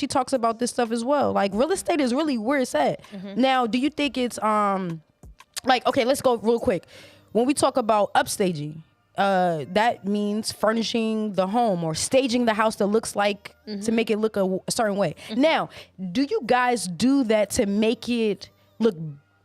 talks about this stuff as well. Like real estate is really where it's at. Now, do you think it's like okay? Let's go real quick. When we talk about upstaging, that means furnishing the home or staging the house that looks like to make it look a certain way. Now, do you guys do that to make it look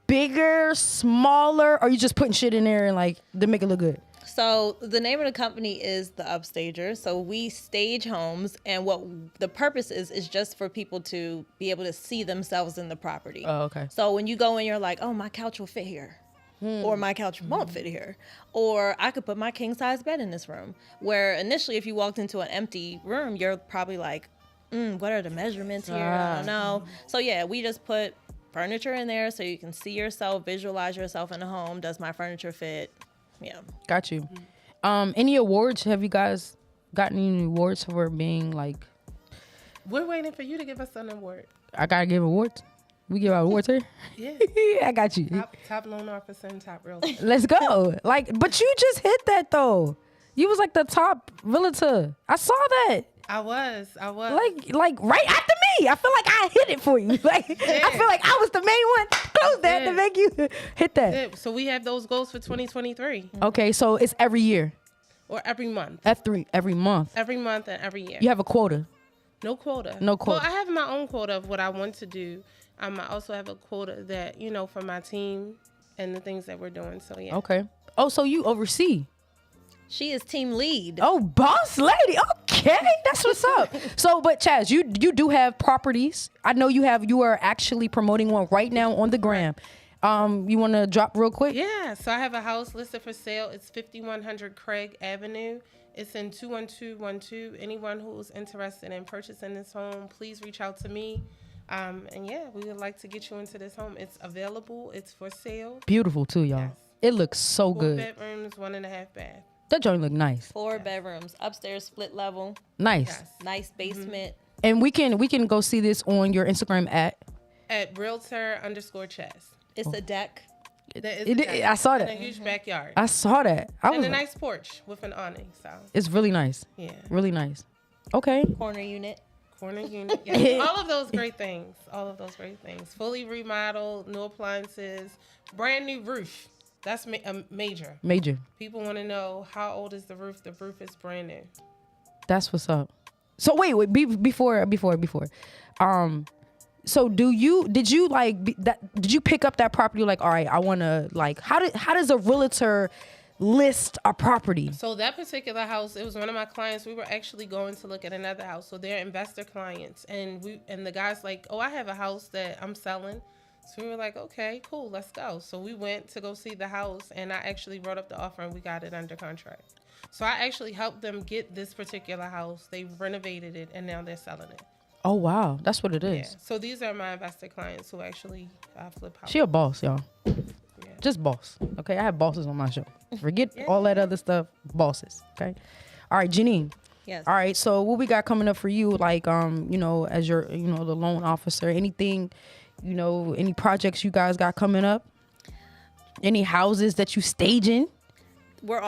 bigger, smaller, or you just putting shit in there and like to make it look good? So the name of the company is the Upstager. So we stage homes, and what the purpose is just for people to be able to see themselves in the property. Oh, okay. So when you go in, you're like, oh, my couch will fit here. Or my couch won't fit here. Or I could put my king size bed in this room. Where initially, if you walked into an empty room, you're probably like, what are the measurements here? I don't know. So yeah, we just put furniture in there so you can see yourself, visualize yourself in the home. Does my furniture fit? Yeah. Got you. Any awards? Have you guys gotten any awards for being like? We're waiting for you to give us an award. I gotta give awards. We give out awards here? Yeah. I got you. Top loan officer and top realtor. Let's go. But you just hit that though. You was like the top realtor. I saw that. I was. Like right after me. I feel like I hit it for you. Like I feel like I was the main one. Close that to make you hit that. Yeah, so we have those goals for 2023. Okay, so it's every year. Or every month. Every month. Every month and every year. You have a quota. No quota. No quota. Well, I have my own quota of what I want to do. I also have a quota that, for my team and the things that we're doing. So, yeah. Okay. Oh, so you oversee. She is team lead. Oh, boss lady. Okay, that's what's up. So, but Chaz, you do have properties. I know you are actually promoting one right now on the gram. You want to drop real quick? Yeah. So I have a house listed for sale. It's 5100 Craig Avenue. It's in 21212. Anyone who's interested in purchasing this home, please reach out to me. And yeah, we would like to get you into this home. It's available. It's for sale. Beautiful too, y'all. Yes. It looks so 4 good. bedrooms, 1.5 bath. That joint look nice. 4 bedrooms, upstairs split level, Nice. Yes. nice basement. And we can go see this on your Instagram at. At realtor_Chaz. It's a deck. I saw In a that. huge backyard. I saw that. I was And a like, nice porch with an awning. So, it's really nice. yeah. Really nice. Okay. Corner unit. Corner unit. Yeah. All of those great things. All of those great things. Fully remodeled, new appliances, brand new roof. That's major. Major. People want to know, how old is the roof? The roof is brand new. That's what's up. So wait, before. So did you pick up that property like, all right, I want to like, how does a realtor list a property? So that particular house, it was one of my clients. We were actually going to look at another house. So they're investor clients. And the guy's like, oh, I have a house that I'm selling. So we were like, okay, cool, let's go. So we went to go see the house, and I actually wrote up the offer, and we got it under contract. So I actually helped them get this particular house. They renovated it, and now they're selling it. Oh wow, that's what it is. Yeah. So these are my investor clients who actually flip houses. She a boss, y'all. Yeah. Just boss. Okay, I have bosses on my show. Forget all that other stuff. Bosses. Okay. All right, Janine. Yes. All right. So what we got coming up for you? Like, as your, the loan officer. Anything, any projects you guys got coming up? Any houses that you staging? We're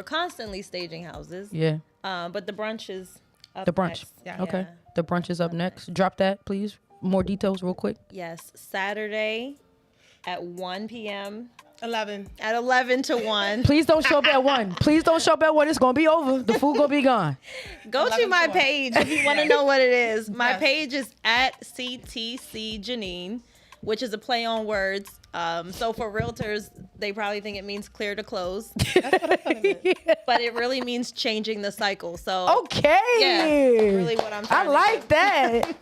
constantly staging houses. Yeah. But the brunch is up The brunch. next. Yeah. Okay. Yeah. The brunch is up next. Drop that, please. More details real quick. Yes. Saturday at 1 p.m. 11. At 11 to 1. Please don't show up at 1. Please don't show up at 1. It's going to be over. The food going to be gone. Go to 11 my to 1. page if you want to know what it is. My Yes. page is at CTC Janine, which is a play on words. So for realtors, they probably think it means clear to close, but it really means changing the cycle. So Okay. yeah, really what I'm I trying to like that.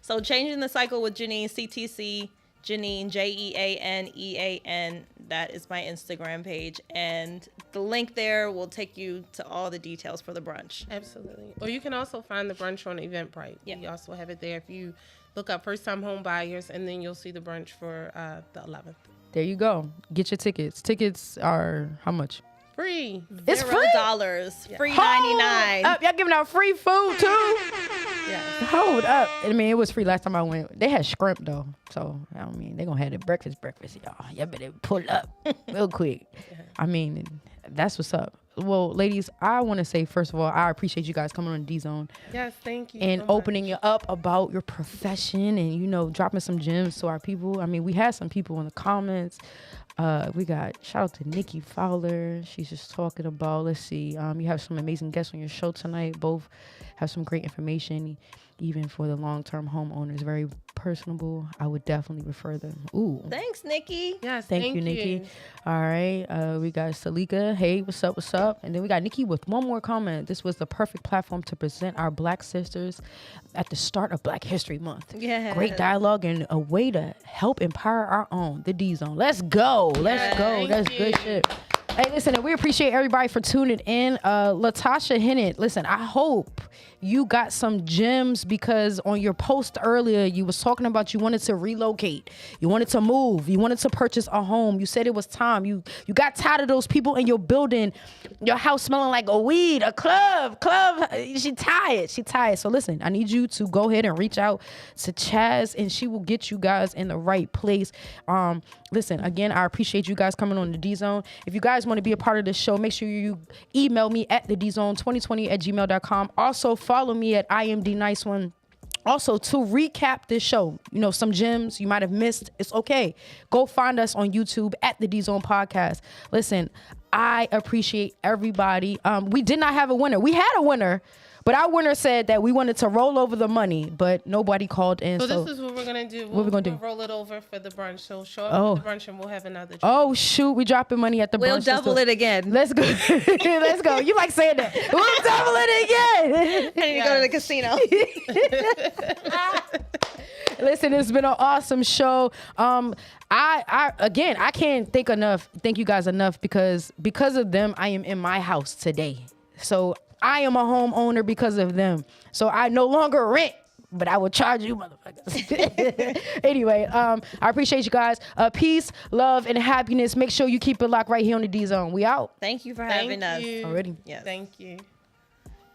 So changing the cycle with Janine, CTC Janine, JeaneEan. That is my Instagram page, and the link there will take you to all the details for the brunch. Absolutely. Or you can also find the brunch on Eventbrite. Yeah. We also have it there if you look up first time home buyers, and then you'll see the brunch for the 11th. There you go. Get your tickets. Tickets are how much? Free. It's free. $0. Free Hold 99. up. Y'all giving out free food too? Yeah. Hold up. I mean, it was free last time I went. They had shrimp though. So, I mean, they going to have the breakfast, y'all. Y'all better pull up real quick. I mean, that's what's up. Well, ladies, I want to say, first of all, I appreciate you guys coming on D-Zone Yes, thank you. and so opening much. you up about your profession and, dropping some gems to our people. I mean, we had some people in the comments. We got, shout out to Nikki Fowler. She's just talking about, let's see, you have some amazing guests on your show tonight. Both have some great information, even for the long-term homeowners. Very personable. I would definitely refer them. Ooh. Thanks, Nikki. Yes, Thank you, Nikki. All right. We got Salika. Hey, what's up? What's up? And then we got Nikki with one more comment. This was the perfect platform to present our Black sisters at the start of Black History Month. Yeah. Great dialogue and a way to help empower our own, the D-Zone. Let's go. Let's go. Thank That's good you. shit. Hey, listen, and we appreciate everybody for tuning in. Latasha Hennett, listen, I hope you got some gems because on your post earlier, you was talking about you wanted to relocate. You wanted to move. You wanted to purchase a home. You said it was time. You got tired of those people in your building, your house smelling like a weed, a club. She tired. So listen, I need you to go ahead and reach out to Chaz and she will get you guys in the right place. Listen, again, I appreciate you guys coming on the D-Zone. If you guys want to be a part of the show, make sure you email me at the dzone2020@gmail.com. Also, follow me at IMDNice1. Also, to recap this show, some gems you might have missed, it's okay. Go find us on YouTube at the D-Zone Podcast. Listen, I appreciate everybody. We did not have a winner. We had a winner, but our winner said that we wanted to roll over the money, but nobody called in. So this is what we're going to do. What we're going to do? do? Roll it over for the brunch. So show up at the brunch and we'll have another drink. Oh, shoot. We dropping money at the We'll brunch. double it again. Let's go. Let's go. You like saying that. We'll double it again. I need to go to the casino. Listen, it's been an awesome show. I can't thank you guys enough because of them, I am in my house today. So I am a homeowner because of them. So I no longer rent, but I will charge you motherfuckers. Anyway, I appreciate you guys. Peace, love, and happiness. Make sure you keep it locked right here on the D-Zone. We out. Thank you for having us. Already. Yes. Thank you.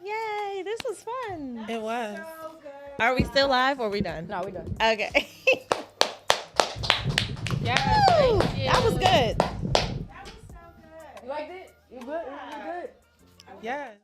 Yay, this was fun. It was. Are we still live or are we done? No, we done. Okay. Yes, Woo, thank you. that was good. You liked it? You good? You good? Yes.